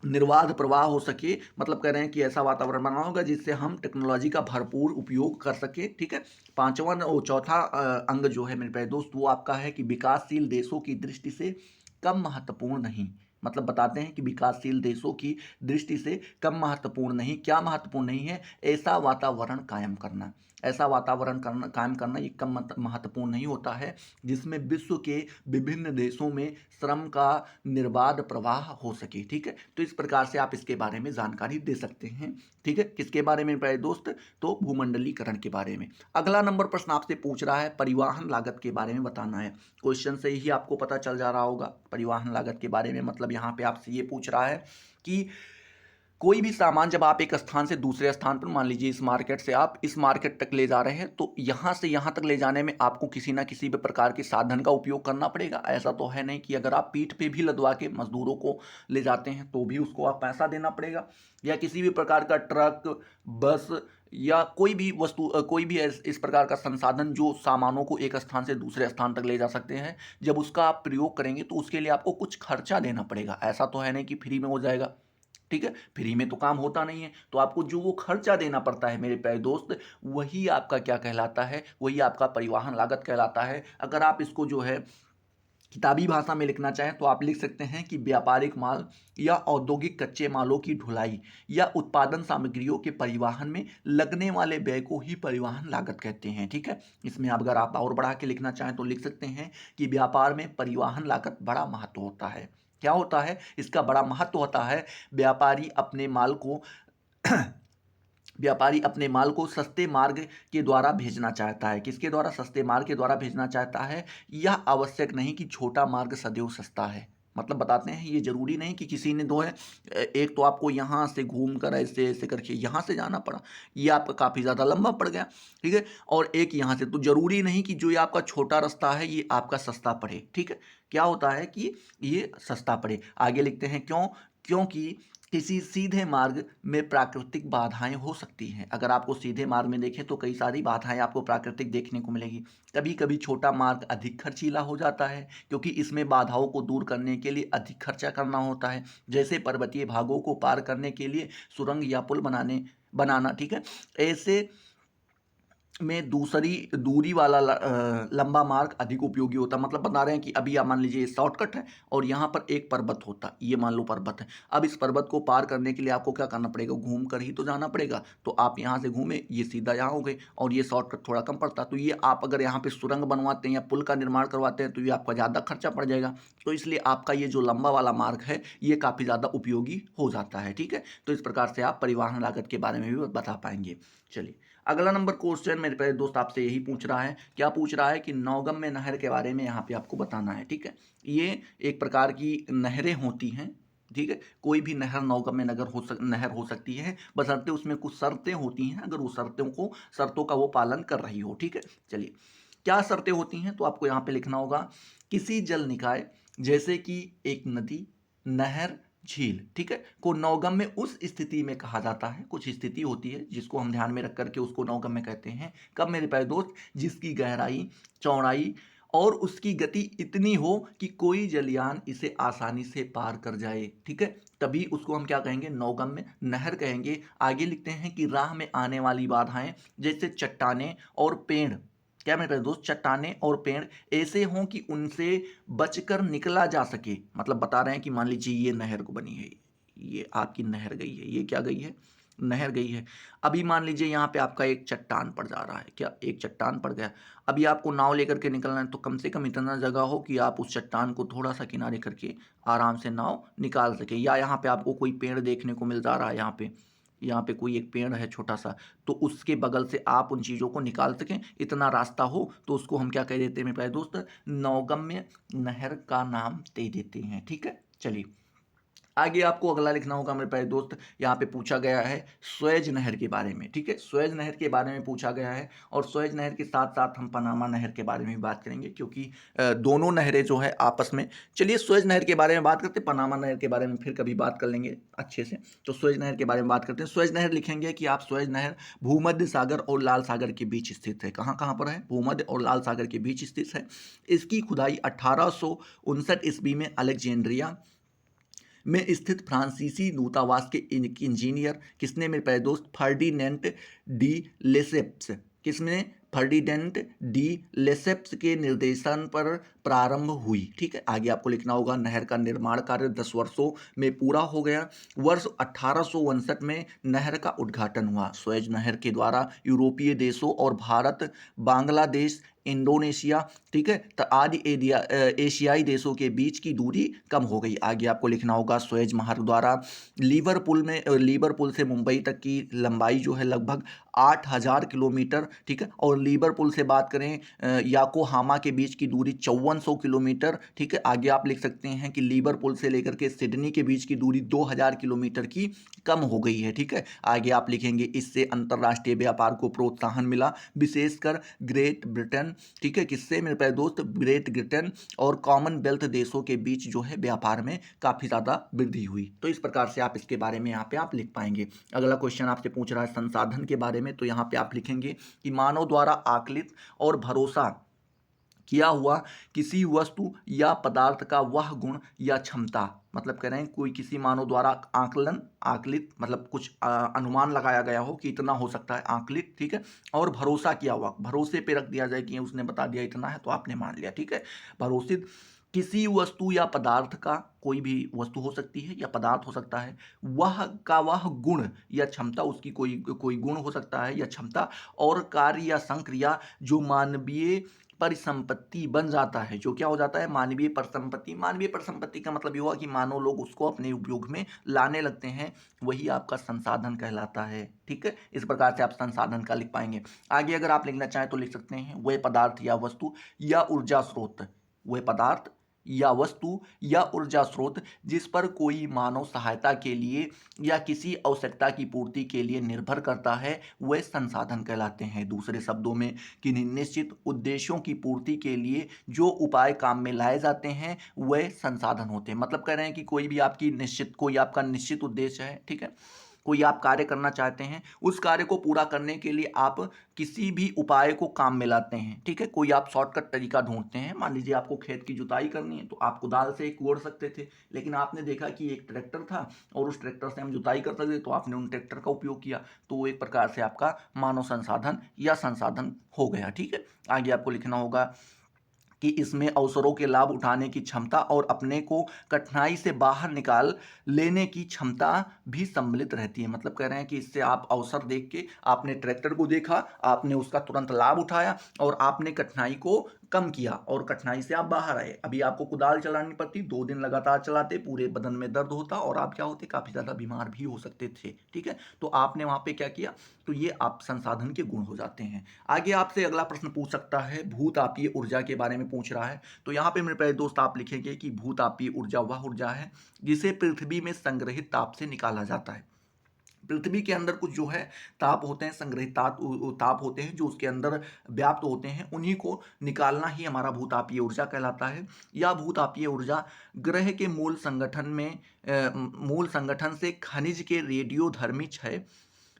निर्बाध प्रवाह हो सके, मतलब कह रहे हैं कि ऐसा वातावरण बनाना होगा जिससे हम टेक्नोलॉजी का भरपूर उपयोग कर सके, ठीक है। पांचवा और चौथा अंग जो है मेरे प्यारे दोस्त वो आपका है कि विकासशील देशों की दृष्टि से कम महत्वपूर्ण नहीं, मतलब बताते हैं कि विकासशील देशों की दृष्टि से कम महत्वपूर्ण नहीं, क्या महत्वपूर्ण नहीं है? ऐसा वातावरण कायम करना। ऐसा वातावरण कायम करना ये कम महत्वपूर्ण नहीं होता है जिसमें विश्व के विभिन्न देशों में श्रम का निर्बाध प्रवाह हो सके, ठीक है। तो इस प्रकार से आप इसके बारे में जानकारी दे सकते हैं, ठीक है। किसके बारे में प्यारे दोस्त? तो भूमंडलीकरण के बारे में। अगला नंबर प्रश्न आपसे पूछ रहा है परिवहन लागत के बारे में बताना है। क्वेश्चन से ही आपको पता चल जा रहा होगा परिवहन लागत के बारे में, मतलब यहाँ पे आपसे ये पूछ रहा है कि कोई भी सामान जब आप एक स्थान से दूसरे स्थान पर, मान लीजिए इस मार्केट से आप इस मार्केट तक ले जा रहे हैं, तो यहाँ से यहाँ तक ले जाने में आपको किसी ना किसी भी प्रकार के साधन का उपयोग करना पड़ेगा। ऐसा तो है नहीं कि अगर आप पीठ पे भी लदवा के मजदूरों को ले जाते हैं तो भी उसको आप पैसा देना पड़ेगा, या किसी भी प्रकार का ट्रक, बस या कोई भी वस्तु, कोई भी इस प्रकार का संसाधन जो सामानों को एक स्थान से दूसरे स्थान तक ले जा सकते हैं, जब उसका आप प्रयोग करेंगे तो उसके लिए आपको कुछ खर्चा देना पड़ेगा। ऐसा तो है नहीं कि फ्री में हो जाएगा, ठीक है। फ्री में तो काम होता नहीं है, तो आपको जो वो खर्चा देना पड़ता है मेरे प्यारे दोस्त, वही आपका क्या कहलाता है? वही आपका परिवहन लागत कहलाता है। अगर आप इसको जो है किताबी भाषा में लिखना चाहें तो आप लिख सकते हैं कि व्यापारिक माल या औद्योगिक कच्चे मालों की ढुलाई या उत्पादन सामग्रियों के परिवहन में लगने वाले व्यय को ही परिवहन लागत कहते हैं, ठीक है। इसमें अगर आप और बढ़ा के लिखना चाहें तो लिख सकते हैं कि व्यापार में परिवहन लागत बड़ा महत्व होता है। क्या होता है? इसका बड़ा महत्व होता है। व्यापारी अपने माल को व्यापारी अपने माल को सस्ते मार्ग के द्वारा भेजना चाहता है। किसके द्वारा? सस्ते मार्ग के द्वारा भेजना चाहता है। यह आवश्यक नहीं कि छोटा मार्ग सदैव सस्ता है, मतलब बताते हैं ये जरूरी नहीं कि किसी ने दो है, एक तो आपको यहाँ से घूम कर ऐसे ऐसे करके यहाँ से जाना पड़ा, ये आपका काफ़ी ज़्यादा लंबा पड़ गया, ठीक है, और एक यहाँ से, तो जरूरी नहीं कि जो ये आपका छोटा रास्ता है ये आपका सस्ता पड़े, ठीक है। क्या होता है कि ये सस्ता पड़े। आगे लिखते हैं क्यों? क्योंकि किसी सीधे मार्ग में प्राकृतिक बाधाएं हो सकती हैं। अगर आपको सीधे मार्ग में देखें तो कई सारी बाधाएं आपको प्राकृतिक देखने को मिलेगी। कभी कभी छोटा मार्ग अधिक खर्चीला हो जाता है क्योंकि इसमें बाधाओं को दूर करने के लिए अधिक खर्चा करना होता है, जैसे पर्वतीय भागों को पार करने के लिए सुरंग या पुल बनाना, ठीक है। ऐसे में दूसरी दूरी वाला लंबा मार्ग अधिक उपयोगी होता है। मतलब बता रहे हैं कि अभी आप मान लीजिए शॉर्टकट है और यहाँ पर एक पर्वत होता, ये मान लो पर्वत है। अब इस पर्वत को पार करने के लिए आपको क्या करना पड़ेगा? घूम कर ही तो जाना पड़ेगा। तो आप यहाँ से घूमे, ये सीधा यहाँ हो गए और ये शॉर्टकट थोड़ा कम पड़ता। तो ये आप अगर यहाँ पे सुरंग बनवाते हैं या पुल का निर्माण करवाते हैं तो ये आपका ज़्यादा खर्चा पड़ जाएगा। तो इसलिए आपका ये जो लंबा वाला मार्ग है ये काफ़ी ज़्यादा उपयोगी हो जाता है, ठीक है। तो इस प्रकार से आप परिवहन लागत के बारे में भी बता पाएंगे। चलिए अगला नंबर क्वेश्चन मेरे प्यारे दोस्त आपसे यही पूछ रहा है। क्या पूछ रहा है? कि नौगम्य नहर के बारे में यहाँ पे आपको बताना है, ठीक है। ये एक प्रकार की नहरें होती हैं, ठीक है। कोई भी नहर नौगम्य नहर हो सकती है, बशर्ते उसमें कुछ शर्तें होती हैं, अगर वो शर्तों का वो पालन कर रही हो, ठीक है। चलिए क्या शर्तें होती हैं तो आपको यहाँ पे लिखना होगा, किसी जल निकाय जैसे कि एक नदी, नहर, झील, ठीक है, को नौगम्य उस स्थिति में कहा जाता है। कुछ स्थिति होती है जिसको हम ध्यान में रख करके उसको नौगम्य कहते हैं। कब मेरे प्यारे दोस्त? जिसकी गहराई, चौड़ाई और उसकी गति इतनी हो कि कोई जलयान इसे आसानी से पार कर जाए, ठीक है, तभी उसको हम क्या कहेंगे? नौगम्य नहर कहेंगे। आगे लिखते हैं कि राह में आने वाली बाधाएं जैसे चट्टाने और पेड़, क्या मेरे दोस्त, चट्टाने और पेड़ ऐसे हों कि उनसे बचकर निकला जा सके। मतलब बता रहे हैं कि मान लीजिए ये नहर को बनी है, ये आपकी नहर गई है, ये क्या गई है? नहर गई है। अभी मान लीजिए यहाँ पे आपका एक चट्टान पड़ जा रहा है, क्या एक चट्टान पड़ गया, अभी आपको नाव लेकर के निकलना है, तो कम से कम इतना जगह हो कि आप उस चट्टान को थोड़ा सा किनारे करके आराम से नाव निकाल सकें। या यहाँ पे आपको कोई पेड़ देखने को मिल जा रहा है, यहाँ पे कोई एक पेड़ है छोटा सा, तो उसके बगल से आप उन चीज़ों को निकाल सकें, इतना रास्ता हो, तो उसको हम क्या कह देते हैं मेरे प्यारे दोस्त, नौगम्य नहर का नाम दे देते हैं। ठीक है, चलिए आगे आपको अगला लिखना होगा मेरे प्यारे दोस्त। यहाँ पे पूछा गया है स्वेज नहर के बारे में। ठीक है, स्वेज नहर के बारे में पूछा गया है, और स्वेज नहर के साथ साथ हम पनामा नहर के बारे में भी बात करेंगे, क्योंकि दोनों नहरें जो है आपस में। चलिए स्वेज नहर के बारे में बात करते हैं, पनामा नहर के बारे में फिर कभी बात कर लेंगे अच्छे से। तो स्वेज नहर के बारे में बात करते हैं। स्वेज नहर लिखेंगे कि आप स्वेज नहर भूमध्य सागर और लाल सागर के बीच स्थित है। कहाँ कहाँ पर है? भूमध्य और लाल सागर के बीच स्थित है। इसकी खुदाई 1859 ईस्वी में अलेक्जेंड्रिया में स्थित फ्रांसीसी दूतावास के इंजीनियर किसने मेरे प्यारे दोस्त, फर्डिनेंट डी लेसेप्स, किसने, फर्डिनेंट डी लेसेप्स के निर्देशन पर प्रारंभ हुई। ठीक है, आगे आपको लिखना होगा नहर का निर्माण कार्य 10 वर्षों में पूरा हो गया। वर्ष 1859 में नहर का उद्घाटन हुआ। स्वेज नहर के द्वारा यूरोपीय देशों और भारत, बांग्लादेश, इंडोनेशिया, ठीक है, तो आदि एशियाई देशों के बीच की दूरी कम हो गई। आगे आपको लिखना होगा स्वेज मार्ग द्वारा लीवरपूल से मुंबई तक की लंबाई जो है लगभग 8000 किलोमीटर। ठीक है, और लीवरपूल से बात करें याकोहामा के बीच की दूरी 5400 किलोमीटर। ठीक है, आगे आप लिख सकते हैं कि लीवरपूल से लेकर के सिडनी के बीच की दूरी 2000 किलोमीटर की कम हो गई है। ठीक है, आगे आप लिखेंगे इससे अंतर्राष्ट्रीय व्यापार को प्रोत्साहन मिला, विशेषकर ग्रेट ब्रिटेन, ठीक है, किससे मेरे प्यारे दोस्त, ग्रेट ब्रिटेन और कॉमनवेल्थ देशों के बीच जो है व्यापार में काफ़ी ज़्यादा वृद्धि हुई। तो इस प्रकार से आप इसके बारे में यहाँ पे आप लिख पाएंगे। अगला क्वेश्चन आपसे पूछ रहा है संसाधन के बारे में, तो यहाँ पे आप लिखेंगे कि मानव द्वारा आकलित और भरोसा किया हुआ किसी वस्तु या पदार्थ का वह गुण या क्षमता, मतलब कह रहे हैं कोई किसी मानव द्वारा आकलित मतलब कुछ अनुमान लगाया गया हो कि इतना हो सकता है, आकलित, ठीक है, और भरोसा किया हुआ, भरोसे पे रख दिया जाए कि उसने बता दिया इतना है तो आपने मान लिया। ठीक है, भरोसित किसी वस्तु या पदार्थ का, कोई भी वस्तु हो सकती है या पदार्थ हो सकता है, वह गुण या क्षमता, उसकी कोई कोई गुण हो सकता है या क्षमता, और कार्य या संक्रिया जो मानवीय परिसंपत्ति बन जाता है, जो क्या हो जाता है, मानवीय परिसंपत्ति। मानवीय परिसंपत्ति का मतलब ये हुआ कि मानव लोग उसको अपने उपयोग में लाने लगते हैं, वही आपका संसाधन कहलाता है। ठीक है, इस प्रकार से आप संसाधन का लिख पाएंगे। आगे अगर आप लिखना चाहें तो लिख सकते हैं वह पदार्थ या वस्तु या ऊर्जा स्रोत, वह पदार्थ या वस्तु या ऊर्जा स्रोत जिस पर कोई मानव सहायता के लिए या किसी आवश्यकता की पूर्ति के लिए निर्भर करता है, वह संसाधन कहलाते हैं। दूसरे शब्दों में, किन्हीं निश्चित उद्देश्यों की पूर्ति के लिए जो उपाय काम में लाए जाते हैं वह संसाधन होते हैं। मतलब कह रहे हैं कि कोई आपका निश्चित उद्देश्य है, ठीक है, कोई आप कार्य करना चाहते हैं, उस कार्य को पूरा करने के लिए आप किसी भी उपाय को काम में लाते हैं। ठीक है, कोई आप शॉर्टकट तरीका ढूंढते हैं, मान लीजिए आपको खेत की जुताई करनी है तो आप कुदाल से कोड़ सकते थे, लेकिन आपने देखा कि एक ट्रैक्टर था और उस ट्रैक्टर से हम जुताई कर सकते थे, तो आपने उन ट्रैक्टर का उपयोग किया, तो वो एक प्रकार से आपका मानव संसाधन या संसाधन हो गया। ठीक है, आगे आपको लिखना होगा कि इसमें अवसरों के लाभ उठाने की क्षमता और अपने को कठिनाई से बाहर निकाल लेने की क्षमता भी सम्मिलित रहती है। मतलब कह रहे हैं कि इससे आप अवसर देख के, आपने ट्रैक्टर को देखा, आपने उसका तुरंत लाभ उठाया और आपने कठिनाई को कम किया और कठिनाई से आप बाहर आए। अभी आपको कुदाल चलानी पड़ती, 2 दिन लगातार चलाते, पूरे बदन में दर्द होता और आप क्या होते, काफ़ी ज़्यादा बीमार भी हो सकते थे। ठीक है, तो आपने वहाँ पे क्या किया, तो ये आप संसाधन के गुण हो जाते हैं। आगे आपसे अगला प्रश्न पूछ सकता है, भूतापीय ऊर्जा के बारे में पूछ रहा है, तो यहाँ पे मेरे प्यारे दोस्त आप लिखेंगे कि भूतापीय ऊर्जा वह ऊर्जा है जिसे पृथ्वी में संग्रहित ताप से निकाला जाता है। पृथ्वी के अंदर कुछ जो है ताप होते हैं, संग्रहित ताप होते हैं जो उसके अंदर व्याप्त होते हैं, उन्हीं को निकालना ही हमारा भूतापीय ऊर्जा कहलाता है। या भूतापीय ऊर्जा ग्रह के मूल संगठन से खनिज के रेडियोधर्मी क्षय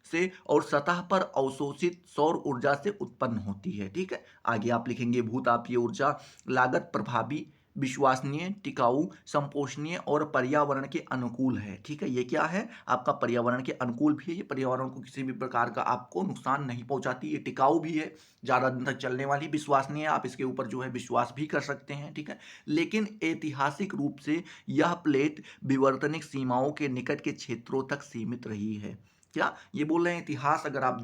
से और सतह पर अवशोषित सौर ऊर्जा से उत्पन्न होती है। ठीक है, आगे आप लिखेंगे भूतापीय ऊर्जा लागत प्रभावी, विश्वसनीय, टिकाऊ, संपोषणीय और पर्यावरण के अनुकूल है। ठीक है, ये क्या है, आपका पर्यावरण के अनुकूल भी है, ये पर्यावरण को किसी भी प्रकार का आपको नुकसान नहीं पहुंचाती, ये टिकाऊ भी है, ज़्यादा दिन तक चलने वाली, विश्वसनीय, आप इसके ऊपर जो है विश्वास भी कर सकते हैं। ठीक है, लेकिन ऐतिहासिक रूप से यह प्लेट विवर्तनिक सीमाओं के निकट के क्षेत्रों तक सीमित रही है। क्या ये बोल रहे हैं इतिहास अगर आप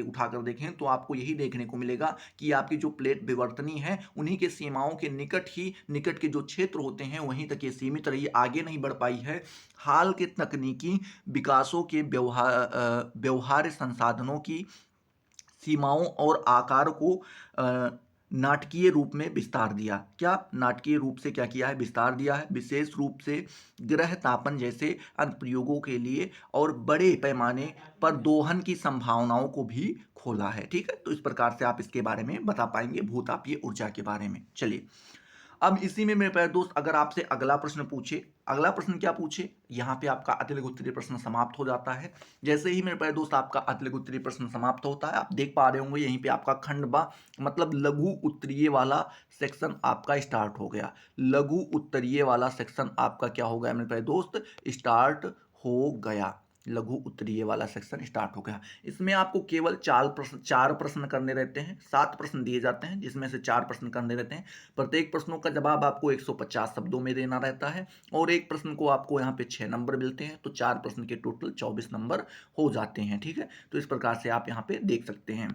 उठाकर देखें तो आपको यही देखने को मिलेगा कि आपकी जो प्लेट विवर्तनी है उन्हीं के सीमाओं के निकट के जो क्षेत्र होते हैं वहीं तक ये सीमित रही, आगे नहीं बढ़ पाई है। हाल के तकनीकी विकासों के व्यवहार्य संसाधनों की सीमाओं और आकार को नाटकीय रूप में विस्तार दिया। क्या नाटकीय रूप से क्या किया है? विस्तार दिया है, विशेष रूप से ग्रह तापन जैसे अनुप्रयोगों के लिए और बड़े पैमाने पर दोहन की संभावनाओं को भी खोला है। ठीक है, तो इस प्रकार से आप इसके बारे में बता पाएंगे भूतापीय ऊर्जा के बारे में। चलिए, अब इसी में मेरे प्यारे दोस्त अगर आपसे अगला प्रश्न पूछे, अगला प्रश्न क्या पूछे, यहाँ पे आपका अतिलिक उत्तरीय प्रश्न समाप्त हो जाता है। जैसे ही मेरे प्यारे दोस्त आपका अतिलिक उत्तरीय प्रश्न समाप्त होता है, आप देख पा रहे होंगे यहीं पे आपका खंड बा मतलब लघु उत्तरीय वाला सेक्शन आपका स्टार्ट हो गया। लघु उत्तरीय वाला सेक्शन आपका क्या हो गया मेरे प्यारे दोस्त? स्टार्ट हो गया। लघु उत्तरीय वाला सेक्शन स्टार्ट हो गया। इसमें आपको केवल चार प्रश्न करने रहते हैं। 7 प्रश्न दिए जाते हैं जिसमें से 4 प्रश्न करने रहते हैं। प्रत्येक प्रश्नों का जवाब आपको 150 शब्दों में देना रहता है और एक प्रश्न को आपको यहाँ पे 6 नंबर मिलते हैं, तो 4 प्रश्न के टोटल 24 नंबर हो जाते हैं। ठीक है, तो इस प्रकार से आप यहाँ पे देख सकते हैं।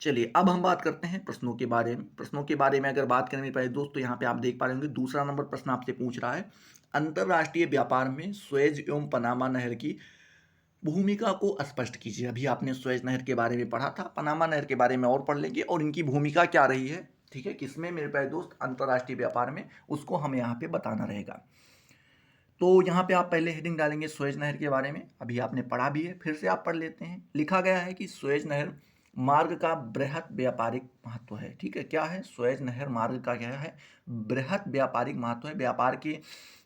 चलिए, अब हम बात करते हैं प्रश्नों के बारे में। प्रश्नों के बारे में अगर बात करें मेरे प्यारे दोस्त, तो यहाँ पे आप देख पा रहे होंगे दूसरा नंबर प्रश्न आपसे पूछ रहा है, अंतरराष्ट्रीय व्यापार में सुएज एवं पनामा नहर की भूमिका को स्पष्ट कीजिए। अभी आपने सुएज नहर के बारे में पढ़ा था, पनामा नहर के बारे में और पढ़ लेंगे और इनकी भूमिका क्या रही है। ठीक है, किसमें मेरे प्यारे दोस्त? अंतरराष्ट्रीय व्यापार में, उसको हमें यहाँ पे बताना रहेगा। तो यहाँ पे आप पहले हेडिंग डालेंगे सुएज नहर के बारे में, अभी आपने पढ़ा भी है, फिर से आप पढ़ लेते हैं। लिखा गया है कि सुएज नहर मार्ग का बृहत व्यापारिक महत्व है। ठीक है, क्या है? सुएज नहर मार्ग का क्या है? बृहत व्यापारिक महत्व है। व्यापार की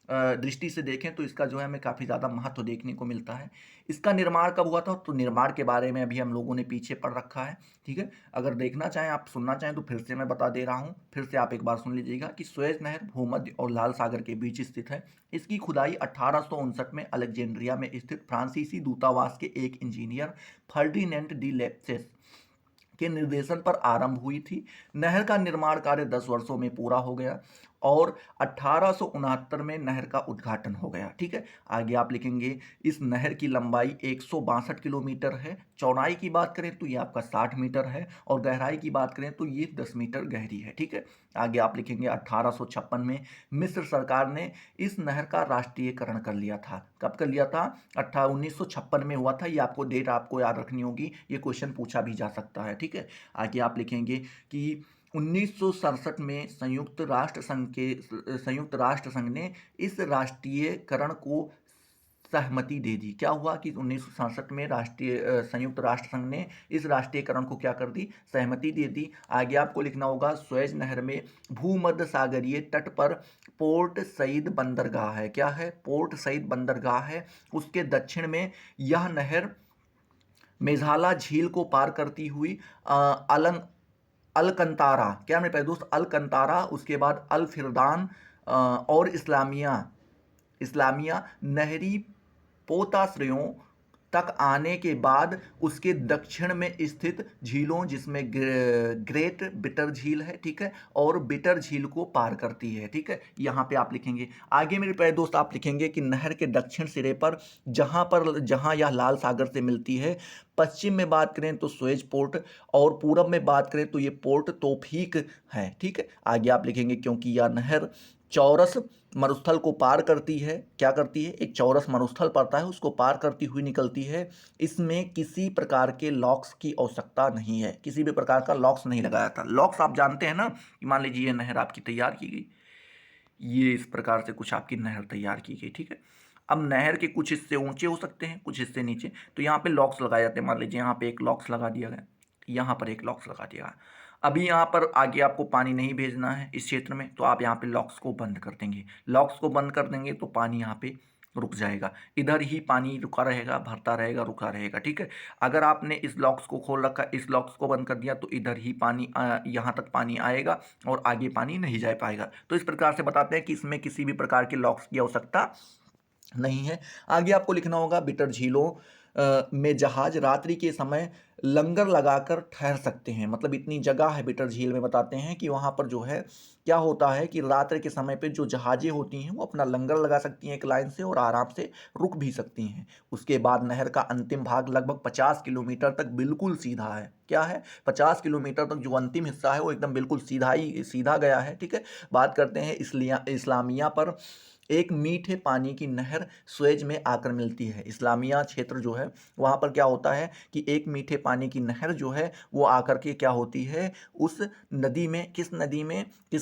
दृष्टि से देखें तो इसका जो है हमें काफ़ी ज़्यादा महत्व देखने को मिलता है। इसका निर्माण कब हुआ था? तो निर्माण के बारे में अभी हम लोगों ने पीछे पढ़ रखा है। ठीक है, अगर देखना चाहें, आप सुनना चाहें तो फिर से मैं बता दे रहा हूँ, फिर से आप एक बार सुन लीजिएगा कि सुएज नहर भूमध्य और लाल सागर के बीच स्थित है। इसकी खुदाई 1859 में अलेक्जेंड्रिया में स्थित फ्रांसीसी दूतावास के एक इंजीनियर फर्डिनेंड डी लेप्सेस के निर्देशन पर आरंभ हुई थी। नहर का निर्माण कार्य 10 वर्षों में पूरा हो गया और 1869 में नहर का उद्घाटन हो गया। ठीक है, आगे आप लिखेंगे इस नहर की लंबाई 162 किलोमीटर है, चौड़ाई की बात करें तो ये आपका 60 मीटर है और गहराई की बात करें तो ये 10 मीटर गहरी है। ठीक है, आगे आप लिखेंगे 1856 में मिस्र सरकार ने इस नहर का राष्ट्रीयकरण कर लिया था। कब कर लिया था? 1956 में हुआ था। ये आपको डेट आपको याद रखनी होगी, ये क्वेश्चन पूछा भी जा सकता है। ठीक है, आगे आप लिखेंगे कि 1967 में संयुक्त राष्ट्र संघ ने इस राष्ट्रीयकरण को सहमति दे दी। क्या हुआ कि 1967 में संयुक्त राष्ट्र संघ ने इस राष्ट्रीयकरण को क्या कर दी? सहमति दे दी। आगे आपको लिखना होगा सुएज नहर में भूमध्य सागरीय तट पर पोर्ट सईद बंदरगाह है। क्या है? पोर्ट सईद बंदरगाह है। उसके दक्षिण में यह नहर मेझाला झील को पार करती हुई अलंग अलकंतारा, क्या मेरे प्यारे दोस्त? अलकंतारा, उसके बाद अल फिरदान और इस्लामिया नहरी पोताश्रयों तक आने के बाद उसके दक्षिण में स्थित झीलों जिसमें ग्रेट बिटर झील है। ठीक है, और बिटर झील को पार करती है। ठीक है, यहाँ पे आप लिखेंगे। आगे मेरे प्यारे दोस्त आप लिखेंगे कि नहर के दक्षिण सिरे पर जहाँ यह लाल सागर से मिलती है, पश्चिम में बात करें तो सुएज पोर्ट और पूरब में बात करें तो ये पोर्ट तौफीक है। ठीक है, आगे आप लिखेंगे क्योंकि यह नहर चौरस मरुस्थल को पार करती है। क्या करती है? एक चौरस मरुस्थल पड़ता है, उसको पार करती हुई निकलती है। इसमें किसी प्रकार के लॉक्स की आवश्यकता नहीं है, किसी भी प्रकार का लॉक्स नहीं लगाया था। लॉक्स आप जानते हैं ना, कि मान लीजिए ये नहर आपकी तैयार की गई, ये इस प्रकार से कुछ आपकी नहर तैयार की गई। ठीक है, अब नहर के कुछ हिस्से ऊंचे हो सकते हैं, कुछ हिस्से नीचे, तो यहाँ पे लॉक्स लगाए जाते हैं। मान लीजिए यहाँ पे एक लॉक्स लगा दिया गया, यहाँ पर एक लॉक्स लगा दिया गया। अभी यहाँ पर आगे आपको पानी नहीं भेजना है इस क्षेत्र में, तो आप यहाँ पे लॉक्स को बंद कर देंगे। लॉक्स को बंद कर देंगे तो पानी यहाँ पे रुक जाएगा, इधर ही पानी रुका रहेगा, भरता रहेगा, रुका रहेगा। ठीक है, अगर आपने इस लॉक्स को खोल रखा, इस लॉक्स को बंद कर दिया, तो इधर ही पानी यहाँ तक पानी आएगा और आगे पानी नहीं जा पाएगा। तो इस प्रकार से बताते हैं कि इसमें किसी भी प्रकार के लॉक्स की आवश्यकता नहीं है। आगे आपको लिखना होगा बिटर झीलों में जहाज रात्रि के समय लंगर लगाकर ठहर सकते हैं। मतलब इतनी जगह है बिटर झील में, बताते हैं कि वहाँ पर जो है क्या होता है कि रात्रि के समय पे जो जहाजें होती हैं वो अपना लंगर लगा सकती हैं एक लाइन से और आराम से रुक भी सकती हैं। उसके बाद नहर का अंतिम भाग लगभग 50 किलोमीटर तक बिल्कुल सीधा है। क्या है? 50 किलोमीटर तक जो अंतिम हिस्सा है वो एकदम बिल्कुल सीधा गया है। ठीक है। बात करते हैं इस्लामिया पर। एक मीठे पानी की नहर सुएज में आकर मिलती है। इस्लामिया क्षेत्र जो है वहाँ पर क्या होता है कि एक मीठे पानी की नहर जो है वो आकर के क्या होती है उस नदी में, किस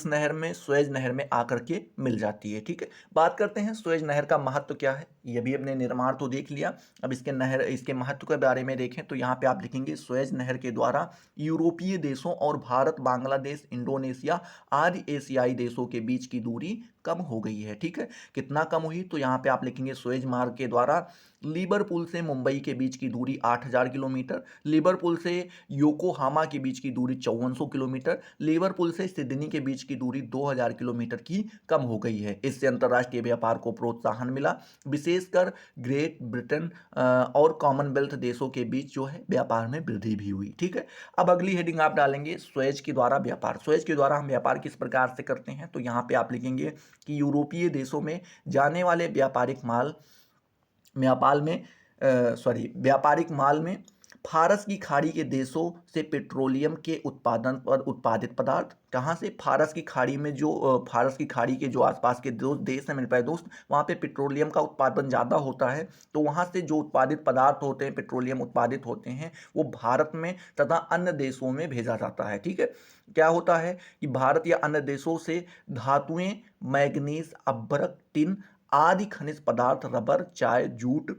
नहर में, सुएज नहर में आकर के मिल जाती है। ठीक है। बात करते हैं सुएज नहर का महत्व क्या है। ये भी अपने निर्माण तो देख लिया, अब इसके महत्व के बारे में देखें तो यहाँ पे आप लिखेंगे सुएज नहर के द्वारा यूरोपीय देशों और भारत, बांग्लादेश, इंडोनेशिया आदि एशियाई देशों के बीच की दूरी कम हो गई है। ठीक है। कितना कम हुई तो यहाँ पे आप लिखेंगे सुएज मार्ग के द्वारा लिवरपूल से मुंबई के बीच की दूरी 8000 किलोमीटर, लिवरपूल से योकोहामा के बीच की दूरी 5400 किलोमीटर, लिवरपूल से सिडनी के बीच की दूरी 2000 किलोमीटर की कम हो गई है। इससे अंतर्राष्ट्रीय व्यापार को प्रोत्साहन मिला, विशेषकर ग्रेट ब्रिटेन और कॉमनवेल्थ देशों के बीच जो है व्यापार में वृद्धि भी हुई। ठीक है। अब अगली हेडिंग आप डालेंगे सुएज के द्वारा व्यापार। सुएज के द्वारा हम व्यापार किस प्रकार से करते हैं तो यहाँ पे आप लिखेंगे कि यूरोपीय देशों में जाने वाले व्यापारिक माल में फारस की खाड़ी के देशों से पेट्रोलियम के उत्पादन पर उत्पादित पदार्थ, कहाँ से? फारस की खाड़ी में फारस की खाड़ी के जो आसपास के दो देश हैं मेरे प्यारे दोस्त, वहाँ पे पेट्रोलियम का उत्पादन ज़्यादा होता है। तो वहाँ से जो उत्पादित पदार्थ होते हैं, पेट्रोलियम उत्पादित होते हैं, वो भारत में तथा अन्य देशों में भेजा जाता है। ठीक है। क्या होता है कि भारत या अन्य देशों से धातुएं, मैग्नीज, अभ्रक, टिन आदि खनिज पदार्थ, रबर, चाय, जूट,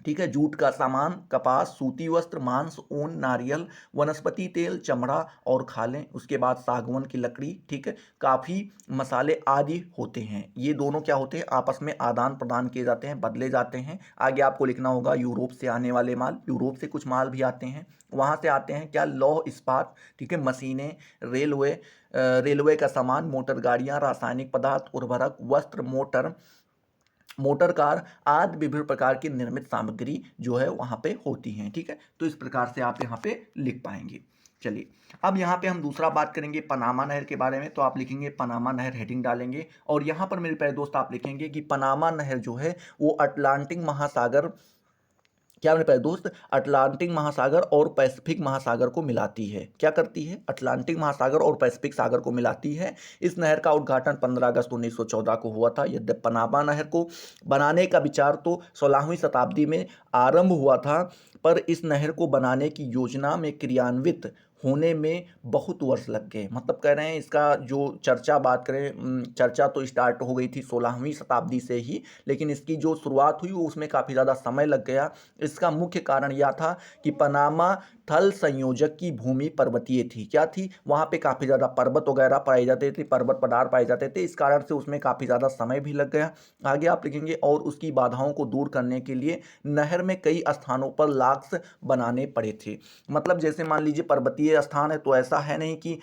ठीक है, जूट का सामान, कपास, सूती वस्त्र, मांस, ऊन, नारियल, वनस्पति तेल, चमड़ा और खालें, उसके बाद सागवन की लकड़ी, ठीक है, काफ़ी, मसाले आदि होते हैं। ये दोनों क्या होते हैं? आपस में आदान प्रदान किए जाते हैं, बदले जाते हैं। आगे आपको लिखना होगा यूरोप से आने वाले माल, यूरोप से कुछ माल भी आते हैं। वहाँ से आते हैं क्या? लौह इस्पात, ठीक है, मशीनें, रेलवे का सामान, मोटर गाड़ियाँ, रासायनिक पदार्थ, उर्वरक, वस्त्र, मोटर कार आदि विभिन्न प्रकार की निर्मित सामग्री जो है वहाँ पे होती हैं। ठीक है। तो इस प्रकार से आप यहाँ पे लिख पाएंगे। चलिए, अब यहाँ पे हम दूसरा बात करेंगे पनामा नहर के बारे में। तो आप लिखेंगे पनामा नहर, हेडिंग डालेंगे और यहाँ पर मेरे प्यारे दोस्त आप लिखेंगे कि पनामा नहर जो है वो अटलांटिक महासागर, क्या मेरे प्यारे दोस्त, अटलांटिक महासागर और पैसिफिक महासागर को मिलाती है। क्या करती है? अटलांटिक महासागर और पैसिफिक सागर को मिलाती है। इस नहर का उद्घाटन 15 अगस्त 1914 को हुआ था। यद्यपि पनामा नहर को बनाने का विचार तो 16वीं शताब्दी में आरंभ हुआ था, पर इस नहर को बनाने की योजना में क्रियान्वित होने में बहुत वर्ष लग गए। मतलब कह रहे हैं इसका जो चर्चा तो स्टार्ट हो गई थी 16वीं शताब्दी से ही, लेकिन इसकी जो शुरुआत हुई वो उसमें काफ़ी ज़्यादा समय लग गया। इसका मुख्य कारण यह था कि पनामा थल संयोजक की भूमि पर्वतीय थी। क्या थी? वहाँ पे काफ़ी ज़्यादा पर्वत वगैरह पाए जाते थे, पर्वत पठार पाए जाते थे, इस कारण से उसमें काफ़ी ज़्यादा समय भी लग गया। आगे आप लिखेंगे और उसकी बाधाओं को दूर करने के लिए नहर में कई स्थानों पर लॉक्स बनाने पड़े थे। मतलब जैसे मान लीजिए पर्वतीय स्थान है तो ऐसा है नहीं कि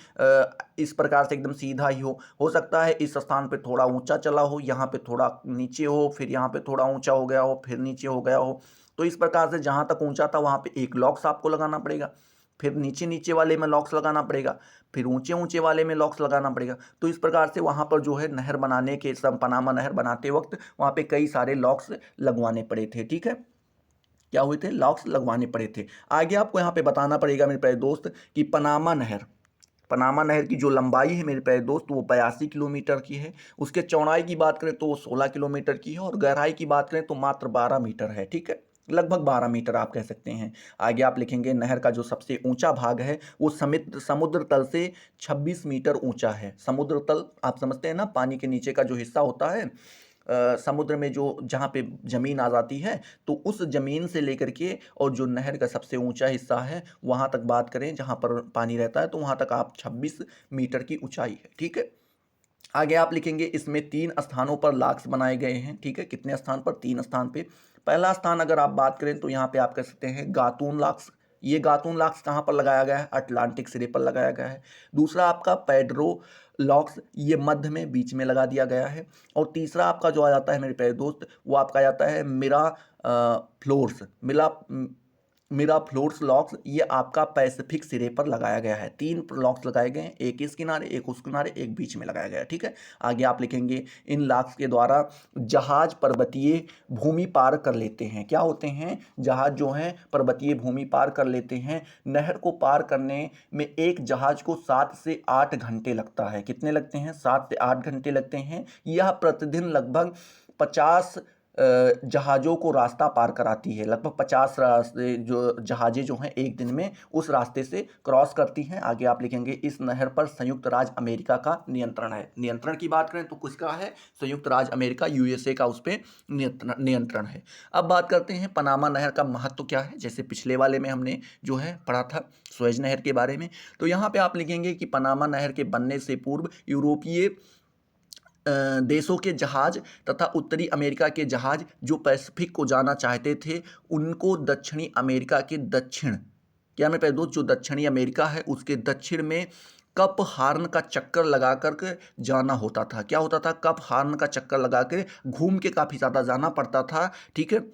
इस प्रकार से एकदम सीधा ही हो सकता है इस स्थान पे थोड़ा ऊंचा चला हो, यहाँ पे थोड़ा नीचे हो, फिर यहाँ पे थोड़ा ऊंचा हो गया हो, फिर नीचे हो गया हो। तो इस प्रकार से जहाँ तक ऊंचा था वहाँ पे एक लॉक्स आपको लगाना पड़ेगा, फिर नीचे नीचे वाले में लॉक्स लगाना पड़ेगा, फिर ऊंचे ऊंचे वाले में लॉक्स लगाना पड़ेगा। तो इस प्रकार से वहाँ पर जो है नहर बनाने के पनामा नहर बनाते वक्त वहाँ पे कई सारे लॉक्स लगवाने पड़े थे। ठीक है। क्या हुए थे? लॉक्स लगवाने पड़े थे। आगे आपको यहाँ पे बताना पड़ेगा मेरे प्यारे दोस्त कि पनामा नहर की जो लंबाई है मेरे प्यारे दोस्त वो 82 किलोमीटर की है। उसके चौड़ाई की बात करें तो वो 16 किलोमीटर की है और गहराई की बात करें तो मात्र 12 मीटर है। ठीक है। लगभग 12 मीटर आप कह सकते हैं। आगे आप लिखेंगे नहर का जो सबसे ऊंचा भाग है वो समुद्र तल से 26 मीटर ऊंचा है। समुद्र तल आप समझते हैं ना, पानी के नीचे का जो हिस्सा होता है समुद्र में जो जहाँ पे ज़मीन आ जाती है, तो उस ज़मीन से लेकर के और जो नहर का सबसे ऊंचा हिस्सा है वहाँ तक बात करें जहाँ पर पानी रहता है तो वहाँ तक आप 26 मीटर की ऊंचाई है। ठीक है। आगे आप लिखेंगे इसमें 3 स्थानों पर लॉक्स बनाए गए हैं। ठीक है। कितने स्थान पर? 3 स्थान पे। पहला स्थान अगर आप बात करें तो यहाँ पे आप कह सकते हैं गातून लॉक्स, ये गातून लॉक्स कहाँ पर लगाया गया है? अटलांटिक सिरे पर लगाया गया है। दूसरा आपका पेड्रो लॉक्स, ये मध्य में बीच में लगा दिया गया है। और तीसरा आपका जो आ जाता है मेरे प्यारे दोस्त, वो आपका आ जाता है फ्लोर्स मिरा फ्लोर्स लॉक्स, ये आपका पैसिफिक सिरे पर लगाया गया है। 3 लॉक्स लगाए गए हैं, एक इस किनारे, एक उस किनारे, एक बीच में लगाया गया है। ठीक है, आगे आप लिखेंगे इन लॉक्स के द्वारा जहाज पर्वतीय भूमि पार कर लेते हैं। क्या होते हैं? जहाज जो हैं पर्वतीय भूमि पार कर लेते हैं। नहर को पार करने में एक जहाज को 7 से 8 घंटे लगता है। कितने लगते हैं? 7 से 8 घंटे लगते हैं। यह प्रतिदिन लगभग 50 जहाज़ों को रास्ता पार कराती है। लगभग 50 रास्ते जो जहाज़ें जो हैं एक दिन में उस रास्ते से क्रॉस करती हैं। आगे आप लिखेंगे इस नहर पर संयुक्त राज्य अमेरिका का नियंत्रण है। नियंत्रण की बात करें तो किसका है? संयुक्त राज्य अमेरिका, यूएसए का उस पर नियंत्रण है। अब बात करते हैं पनामा नहर का महत्व क्या है। जैसे पिछले वाले में हमने जो है पढ़ा था सुएज नहर के बारे में, तो यहाँ पे आप लिखेंगे कि पनामा नहर के बनने से पूर्व यूरोपीय देशों के जहाज तथा उत्तरी अमेरिका के जहाज जो पैसिफिक को जाना चाहते थे, उनको दक्षिणी अमेरिका के दक्षिण, क्या मैं पहले दोस्त, जो दक्षिणी अमेरिका है उसके दक्षिण में कप हार्न का चक्कर लगा कर जाना होता था। क्या होता था? कप हार्न का चक्कर लगा के घूम के काफ़ी ज़्यादा जाना पड़ता था। ठीक है,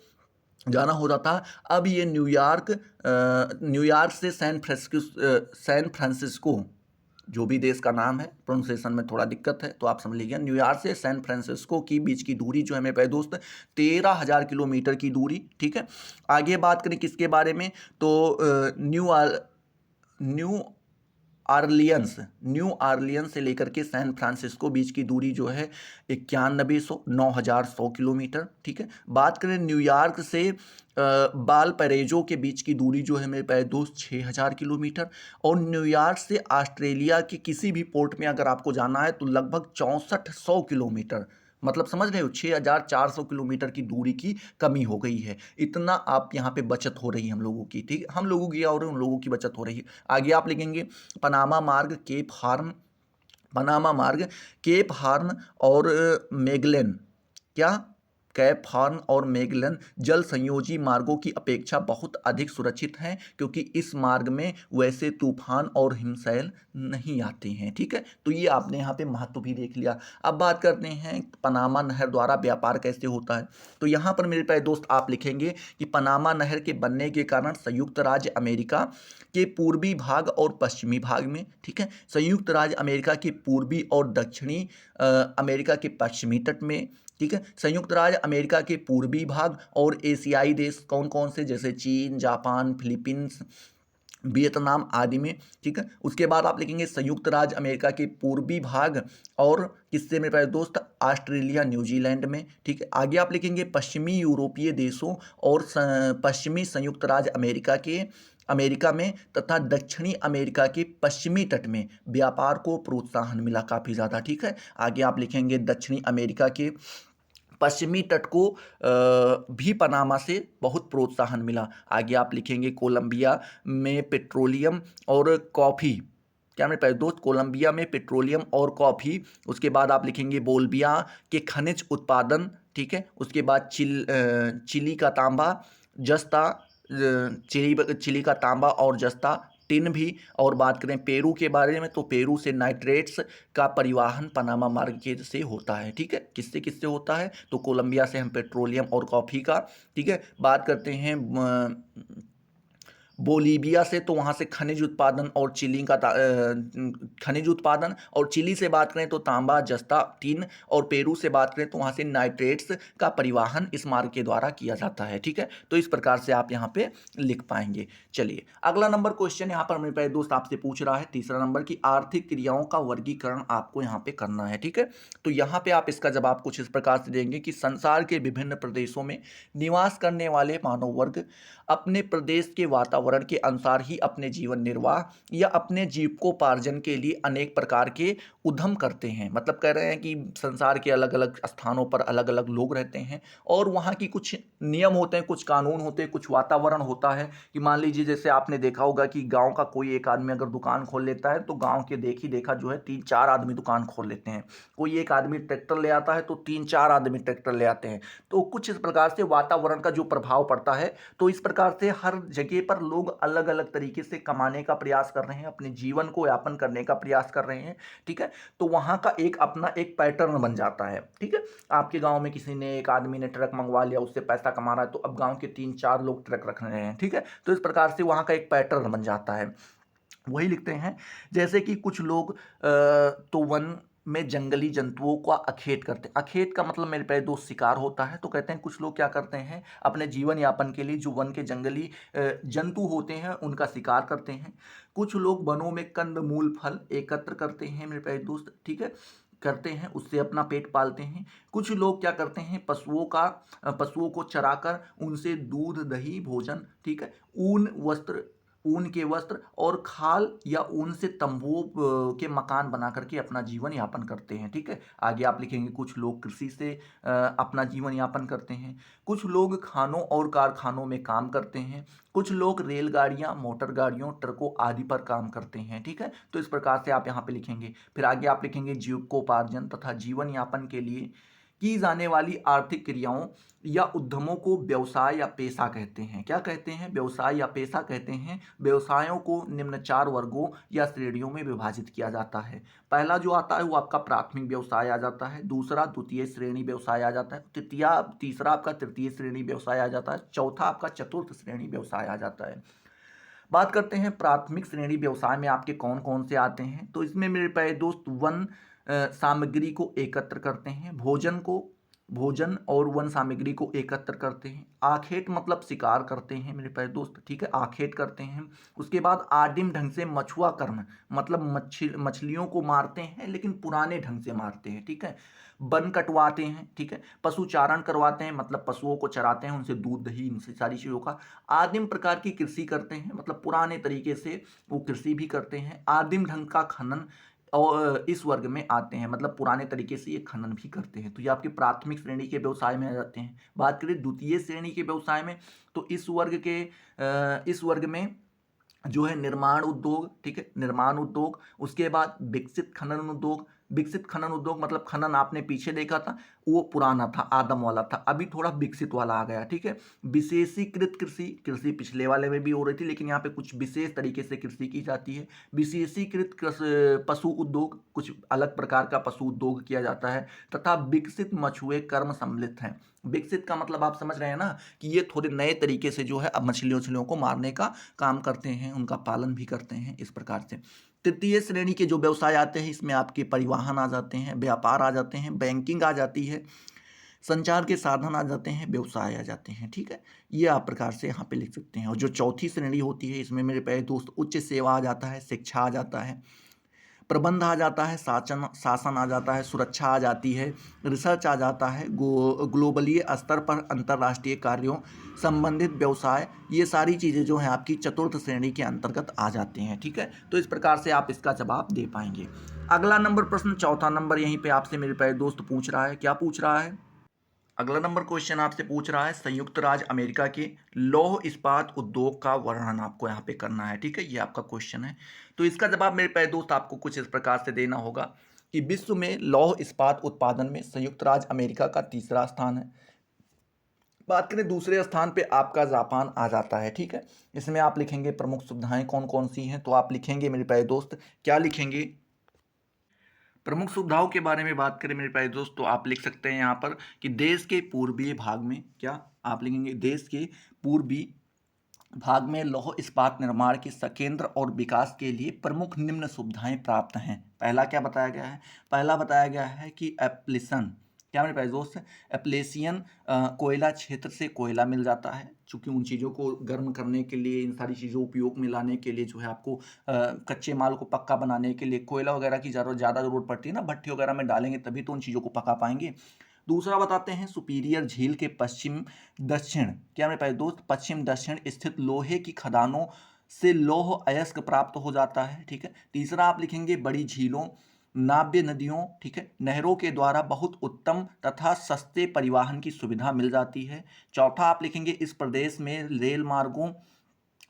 जाना होता था। अब ये न्यूयॉर्क से सैन फ्रांसिस्को, जो भी देश का नाम है, प्रोनाउंसिएशन में थोड़ा दिक्कत है तो आप समझ लीजिए, न्यूयॉर्क से सैन फ्रांसिस्को की बीच की दूरी जो है मेरे प्यारे दोस्त 13,000 किलोमीटर की दूरी। ठीक है, आगे बात करें किसके बारे में, तो न्यू आर्लियंस से लेकर के सैन फ्रांसिस्को बीच की दूरी जो है 9100 किलोमीटर। ठीक है, बात करें न्यूयॉर्क से बालपरेजो के बीच की दूरी जो है मेरे प्यारे दोस्त 6000 किलोमीटर। और न्यूयॉर्क से ऑस्ट्रेलिया के किसी भी पोर्ट में अगर आपको जाना है तो लगभग 6400 किलोमीटर, मतलब समझ रहे हो 6400 किलोमीटर की दूरी की कमी हो गई है। इतना आप यहाँ पे बचत हो रही है हम लोगों की। ठीक है, हम लोगों की और उन लोगों की बचत हो रही है। आगे आप लिखेंगे पनामा मार्ग, केप हार्न और मेगलेन, क्या? कैप हॉर्न और मेगलन जल संयोजी मार्गों की अपेक्षा बहुत अधिक सुरक्षित हैं, क्योंकि इस मार्ग में वैसे तूफान और हिमशैल नहीं आते हैं। ठीक है, तो ये आपने यहाँ पे महत्व भी देख लिया। अब बात करते हैं पनामा नहर द्वारा व्यापार कैसे होता है। तो यहाँ पर मेरे प्यारे दोस्त आप लिखेंगे कि पनामा नहर के बनने के कारण संयुक्त राज्य अमेरिका के पूर्वी भाग और पश्चिमी भाग में, ठीक है, संयुक्त राज्य अमेरिका के पूर्वी और दक्षिणी अमेरिका के पश्चिमी तट में, ठीक है, संयुक्त राज्य अमेरिका के पूर्वी भाग और एशियाई देश कौन कौन से, जैसे चीन, जापान, फिलीपींस, वियतनाम आदि में। ठीक है, उसके बाद आप लिखेंगे संयुक्त राज्य अमेरिका के पूर्वी भाग और किससे मेरे प्यारे दोस्त, ऑस्ट्रेलिया, न्यूजीलैंड में। ठीक है, आगे आप लिखेंगे पश्चिमी यूरोपीय देशों और पश्चिमी संयुक्त राज्य अमेरिका में तथा दक्षिणी अमेरिका के पश्चिमी तट में व्यापार को प्रोत्साहन मिला काफ़ी ज़्यादा। ठीक है, आगे आप लिखेंगे दक्षिणी अमेरिका के पश्चिमी तट को भी पनामा से बहुत प्रोत्साहन मिला। आगे आप लिखेंगे कोलंबिया में पेट्रोलियम और कॉफ़ी, क्या मेरे प्यारे दोस्त, कोलंबिया में पेट्रोलियम और कॉफ़ी। उसके बाद आप लिखेंगे बोल्बिया के खनिज उत्पादन। ठीक है, उसके बाद चिली का तांबा, जस्ता, चिली का तांबा और जस्ता, टिन भी। और बात करें पेरू के बारे में तो पेरू से नाइट्रेट्स का परिवहन पनामा मार्ग के से होता है। ठीक है, किससे किससे होता है, तो कोलंबिया से हम पेट्रोलियम और कॉफ़ी का। ठीक है, बात करते हैं बोलीविया से, तो वहाँ से खनिज उत्पादन और खनिज उत्पादन, और चिली से बात करें तो तांबा, जस्ता, टिन, और पेरू से बात करें तो वहाँ से नाइट्रेट्स का परिवहन इस मार्ग के द्वारा किया जाता है। ठीक है, तो इस प्रकार से आप यहाँ पे लिख पाएंगे। चलिए अगला नंबर क्वेश्चन यहाँ पर मेरे प्यारे दोस्त आपसे पूछ रहा है, तीसरा नंबर की आर्थिक क्रियाओं का वर्गीकरण आपको यहाँ पे करना है। ठीक है, तो यहाँ पे आप इसका जवाब कुछ इस प्रकार से देंगे कि संसार के विभिन्न प्रदेशों में निवास करने वाले मानव वर्ग अपने प्रदेश के वातावरण के अनुसार ही अपने जीवन निर्वाह या अपने जीविकोपार्जन के लिए अनेक प्रकार के उद्यम करते हैं। मतलब कह रहे हैं कि संसार के अलग अलग स्थानों पर अलग अलग लोग रहते हैं और वहाँ की कुछ नियम होते हैं, कुछ कानून होते हैं, कुछ वातावरण होता है कि मान लीजिए जैसे आपने देखा होगा कि गांव का कोई एक आदमी अगर दुकान खोल लेता है तो गांव के देखा जो है 3-4 आदमी दुकान खोल लेते हैं। कोई एक आदमी ट्रैक्टर ले आता है तो 3-4 आदमी ट्रैक्टर ले आते हैं। तो कुछ इस प्रकार से वातावरण का जो प्रभाव पड़ता है, तो इस प्रकार से हर जगह पर लोग लोग अलग अलग तरीके से कमाने का प्रयास कर रहे हैं, अपने जीवन को यापन करने का प्रयास कर रहे हैं, ठीक है। तो वहाँ का एक अपना एक पैटर्न बन जाता है, ठीक है। आपके गांव में किसी ने, एक आदमी ने ट्रक मंगवा लिया, उससे पैसा कमा रहा है, तो अब गांव के 3-4 लोग ट्रक रख रहे हैं, ठीक है। तो इस प्रकार से वहाँ का एक पैटर्न बन जाता है। वही लिखते हैं, जैसे कि कुछ लोग तो वन में जंगली जंतुओं का अखेट करते हैं। अखेट का मतलब मेरे प्यारे दोस्त शिकार होता है। तो कहते हैं कुछ लोग क्या करते हैं, अपने जीवन यापन के लिए जो वन के जंगली जंतु होते हैं उनका शिकार करते हैं। कुछ लोग वनों में कंद मूल फल एकत्र करते हैं मेरे प्यारे दोस्त, ठीक है, करते हैं, उससे अपना पेट पालते हैं। कुछ लोग क्या करते हैं, पशुओं को चराकर उनसे दूध दही भोजन, ठीक है, ऊन के वस्त्र और खाल या ऊन से तंबुओं के मकान बना करके अपना जीवन यापन करते हैं, ठीक है। आगे आप लिखेंगे कुछ लोग कृषि से अपना जीवन यापन करते हैं। कुछ लोग खानों और कारखानों में काम करते हैं। कुछ लोग रेलगाड़ियां, मोटर गाड़ियों, ट्रकों आदि पर काम करते हैं, ठीक है। तो इस प्रकार से आप यहाँ पे लिखेंगे। फिर आगे आप लिखेंगे जीविकोपार्जन तथा जीवन यापन के लिए की जाने वाली आर्थिक क्रियाओं या उद्यमों को व्यवसाय या पेशा कहते हैं। क्या कहते हैं, व्यवसाय या पेशा कहते हैं। व्यवसायों को निम्न 4 वर्गों या श्रेणियों में विभाजित किया जाता है। पहला जो आता है वो आपका प्राथमिक व्यवसाय आ जाता है, दूसरा द्वितीय श्रेणी व्यवसाय आ जाता है, तीसरा आपका तृतीय श्रेणी व्यवसाय आ जाता है, चौथा आपका चतुर्थ श्रेणी व्यवसाय आ जाता है। बात करते हैं प्राथमिक श्रेणी व्यवसाय में आपके कौन कौन से आते हैं। तो इसमें मेरे प्यारे दोस्त वन सामग्री को एकत्र करते हैं, भोजन और वन सामग्री को एकत्र करते हैं। आखेट मतलब शिकार करते हैं मेरे प्यारे दोस्त, ठीक है, आखेट करते हैं। उसके बाद आदिम ढंग से मछुआ कर्म मतलब मछलियों को मारते हैं, लेकिन पुराने ढंग से मारते हैं, ठीक है। वन कटवाते हैं, ठीक है। पशुचारण करवाते हैं मतलब पशुओं को चराते हैं, उनसे दूध दही, इनसे सारी चीज़ों का। आदिम प्रकार की कृषि करते हैं मतलब पुराने तरीके से वो कृषि भी करते हैं। आदिम ढंग का खनन और इस वर्ग में आते हैं, मतलब पुराने तरीके से ये खनन भी करते हैं। तो ये आपके प्राथमिक श्रेणी के व्यवसाय में आ जाते हैं। बात करें द्वितीय श्रेणी के व्यवसाय में, तो इस वर्ग में जो है निर्माण उद्योग, ठीक है, निर्माण उद्योग। उसके बाद विकसित खनन उद्योग मतलब खनन आपने पीछे देखा था वो पुराना था, आदम वाला था, अभी थोड़ा विकसित वाला आ गया, ठीक है। विशेषीकृत कृषि पिछले वाले में भी हो रही थी, लेकिन यहाँ पे कुछ विशेष तरीके से कृषि की जाती है। विशेषीकृत पशु उद्योग, कुछ अलग प्रकार का पशु उद्योग किया जाता है। तथा विकसित मछुए कर्म सम्मिलित हैं। विकसित का मतलब आप समझ रहे हैं ना, कि ये थोड़े नए तरीके से जो है अब मछलियों को मारने का काम करते हैं, उनका पालन भी करते हैं, इस प्रकार से। तृतीय श्रेणी के जो व्यवसाय आते हैं, इसमें आपके परिवहन आ जाते हैं, व्यापार आ जाते हैं, बैंकिंग आ जाती है, संचार के साधन आ जाते हैं, व्यवसाय आ जाते हैं, ठीक है। ये आप प्रकार से यहाँ पे लिख सकते हैं। और जो चौथी श्रेणी होती है, इसमें मेरे प्यारे दोस्त उच्च सेवा आ जाता है, शिक्षा आ जाता है, प्रबंध आ जाता है, शासन आ जाता है, सुरक्षा आ जाती है, रिसर्च आ जाता है, ग्लोबलीय स्तर पर अंतर्राष्ट्रीय कार्यों संबंधित व्यवसाय। ये सारी चीज़ें जो हैं आपकी चतुर्थ श्रेणी के अंतर्गत आ जाती हैं, ठीक है। तो इस प्रकार से आप इसका जवाब दे पाएंगे। अगला नंबर प्रश्न, चौथा नंबर यहीं पे आपसे मेरे प्यारे दोस्त पूछ रहा है। क्या पूछ रहा है? अगला नंबर क्वेश्चन आपसे पूछ रहा है, संयुक्त राज्य अमेरिका के लौह इस्पात उद्योग का वर्णन आपको यहाँ पे करना है, ठीक है, ये आपका क्वेश्चन है। तो इसका जवाब मेरे प्यारे दोस्त आपको कुछ इस प्रकार से देना होगा कि विश्व में लौह इस्पात उत्पादन में संयुक्त राज्य अमेरिका का तीसरा स्थान है। बात करें दूसरे स्थान पे आपका जापान आ जाता है, ठीक है। इसमें आप लिखेंगे प्रमुख सुविधाएं कौन कौन सी हैं, तो आप लिखेंगे मेरे प्यारे दोस्त, क्या लिखेंगे? प्रमुख सुविधाओं के बारे में बात करें मेरे प्यारे दोस्त, तो आप लिख सकते हैं यहाँ पर कि देश के पूर्वी भाग में, क्या आप लिखेंगे, देश के पूर्वी भाग में लौह इस्पात निर्माण के संकेंद्र और विकास के लिए प्रमुख निम्न सुविधाएं प्राप्त हैं। पहला क्या बताया गया है? पहला बताया गया है कि एप्लिसन, क्या मेरे पास दोस्त है, एप्लेसियन कोयला क्षेत्र से कोयला मिल जाता है, चूँकि उन चीज़ों को गर्म करने के लिए, इन सारी चीज़ों उपयोग में लाने के लिए जो है आपको कच्चे माल को पक्का बनाने के लिए कोयला वगैरह की ज़्यादा ज़रूरत पड़ती है ना, भट्टी वगैरह में डालेंगे तभी तो उन चीज़ों को पका पाएंगे। दूसरा बताते हैं सुपीरियर झील के पश्चिम दक्षिण, क्या मेरे पास दोस्त, पश्चिम दक्षिण स्थित लोहे की खदानों से लौह अयस्क प्राप्त हो जाता है, ठीक है। तीसरा आप लिखेंगे बड़ी झीलों, नाव्य नदियों, ठीक है, नहरों के द्वारा बहुत उत्तम तथा सस्ते परिवहन की सुविधा मिल जाती है। चौथा आप लिखेंगे इस प्रदेश में रेल मार्गों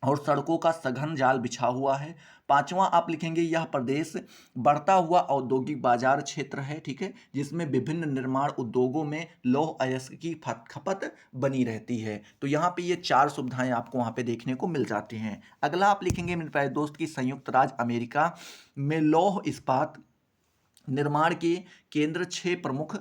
और सड़कों का सघन जाल बिछा हुआ है। पांचवां आप लिखेंगे यह प्रदेश बढ़ता हुआ औद्योगिक बाजार क्षेत्र है, ठीक है, जिसमें विभिन्न निर्माण उद्योगों में लौह अयस्क की खपत बनी रहती है। तो यहाँ पे ये चार सुविधाएं आपको वहाँ पे देखने को मिल जाती हैं। अगला आप लिखेंगे मेरे प्यारे दोस्त की संयुक्त राज्य अमेरिका में लौह इस्पात निर्माण के केंद्र 6 प्रमुख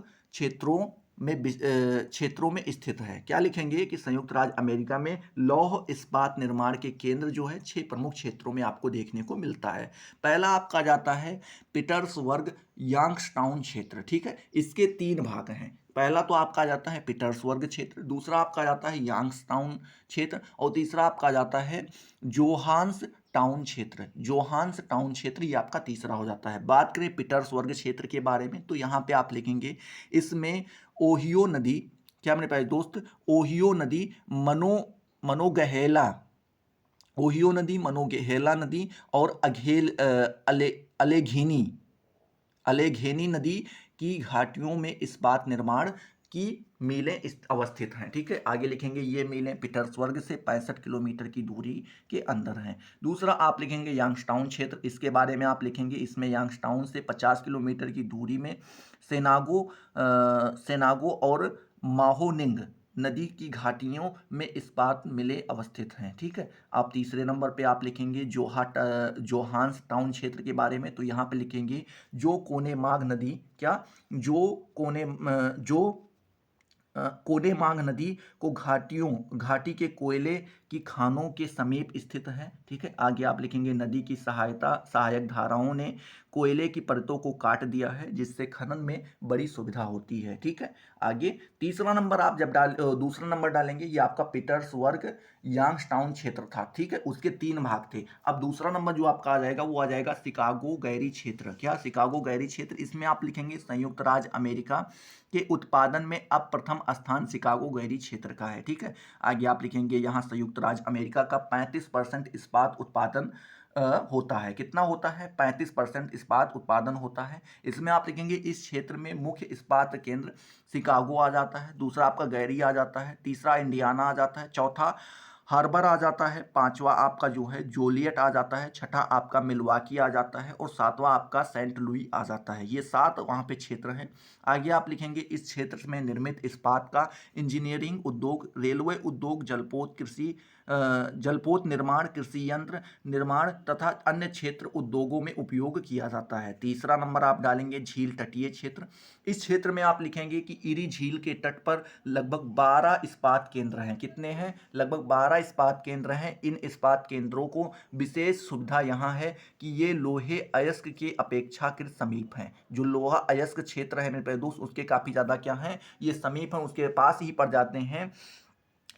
क्षेत्रों में स्थित है। क्या लिखेंगे कि संयुक्त राज्य अमेरिका में लौह इस्पात निर्माण के केंद्र जो है 6 प्रमुख क्षेत्रों में आपको देखने को मिलता है। पहला आपका जाता है पीटर्सबर्ग यांगस्टाउन क्षेत्र, ठीक है, इसके 3 भाग हैं। पहला तो आपका जाता है पीटर्सबर्ग क्षेत्र, दूसरा आपका जाता है यांगस्टाउन क्षेत्र, और तीसरा आपका जाता है जोहान्स टाउन क्षेत्र। जोहान्स टाउन क्षेत्र ये आपका तीसरा हो जाता है। बात करें पीटर्सबर्ग क्षेत्र के बारे में तो यहाँ पे आप लिखेंगे इसमें ओहियो नदी, क्या मेरे पास दोस्त, ओहियो नदी, मनोगहेला, ओहियो नदी, मनोगहेला नदी और अलेघेनी नदी की घाटियों में इस्पात निर्माण की मीलें अवस्थित हैं, ठीक है। आगे लिखेंगे ये मीलें पीटर्सबर्ग से 65 किलोमीटर की दूरी के अंदर हैं। दूसरा आप लिखेंगे यांगस्टाउन क्षेत्र, इसके बारे में आप लिखेंगे इसमें यांगस्टाउन से 50 किलोमीटर की दूरी में सेनागो और माहोनिंग नदी की घाटियों में इस्पात मिले अवस्थित हैं, ठीक है। आप तीसरे नंबर पे आप लिखेंगे जोहान्स टाउन क्षेत्र के बारे में, तो यहाँ पे लिखेंगे जो कोनेमाग नदी, क्या, जो कोनेमांग नदी को घाटी के कोयले की खानों के समीप स्थित है, ठीक है। आगे आप लिखेंगे नदी की सहायक धाराओं ने कोयले की परतों को काट दिया है, जिससे खनन में बड़ी सुविधा होती है, ठीक है। आगे तीसरा नंबर आप जब दूसरा नंबर डालेंगे, ये आपका पीटर्सबर्ग यांगस्टाउन क्षेत्र था, ठीक है, उसके 3 भाग थे। अब दूसरा नंबर जो आपका आ जाएगा वो आ जाएगा शिकागो गैरी क्षेत्र, क्या, शिकागो गैरी क्षेत्र। इसमें आप लिखेंगे संयुक्त राज्य अमेरिका के उत्पादन में अब प्रथम स्थान शिकागो गैरी क्षेत्र का है, ठीक है। आगे आप लिखेंगे यहाँ संयुक्त राज्य अमेरिका का 35% इस्पात उत्पादन होता है। कितना होता है? 35% इस्पात उत्पादन होता है। इसमें आप लिखेंगे इस क्षेत्र में मुख्य इस्पात केंद्र शिकागो आ जाता है, दूसरा आपका गैरी आ जाता है, तीसरा इंडियाना आ जाता है, चौथा हार्बर आ जाता है, पांचवा आपका जो है जोलियट आ जाता है, छठा आपका मिलवाकी आ जाता है और सातवां आपका सेंट लुई आ जाता है। ये 7 वहाँ पे क्षेत्र हैं। आगे आप लिखेंगे इस क्षेत्र में निर्मित इस्पात का इंजीनियरिंग उद्योग, रेलवे उद्योग, जलपोत निर्माण, कृषि यंत्र निर्माण तथा अन्य क्षेत्र उद्योगों में उपयोग किया जाता है। तीसरा नंबर आप डालेंगे झील तटीय क्षेत्र। इस क्षेत्र में आप लिखेंगे कि इरी झील के तट पर लगभग 12 इस्पात केंद्र हैं। कितने हैं? लगभग 12 इस्पात केंद्र हैं। इन इस्पात केंद्रों को विशेष सुविधा यहाँ है कि ये लोहे अयस्क के अपेक्षाकृत समीप हैं। जो लोहा अयस्क क्षेत्र है मेरे प्यारे दोस्त, उसके काफ़ी ज़्यादा क्या हैं, ये समीप हैं, उसके पास ही पड़ जाते हैं।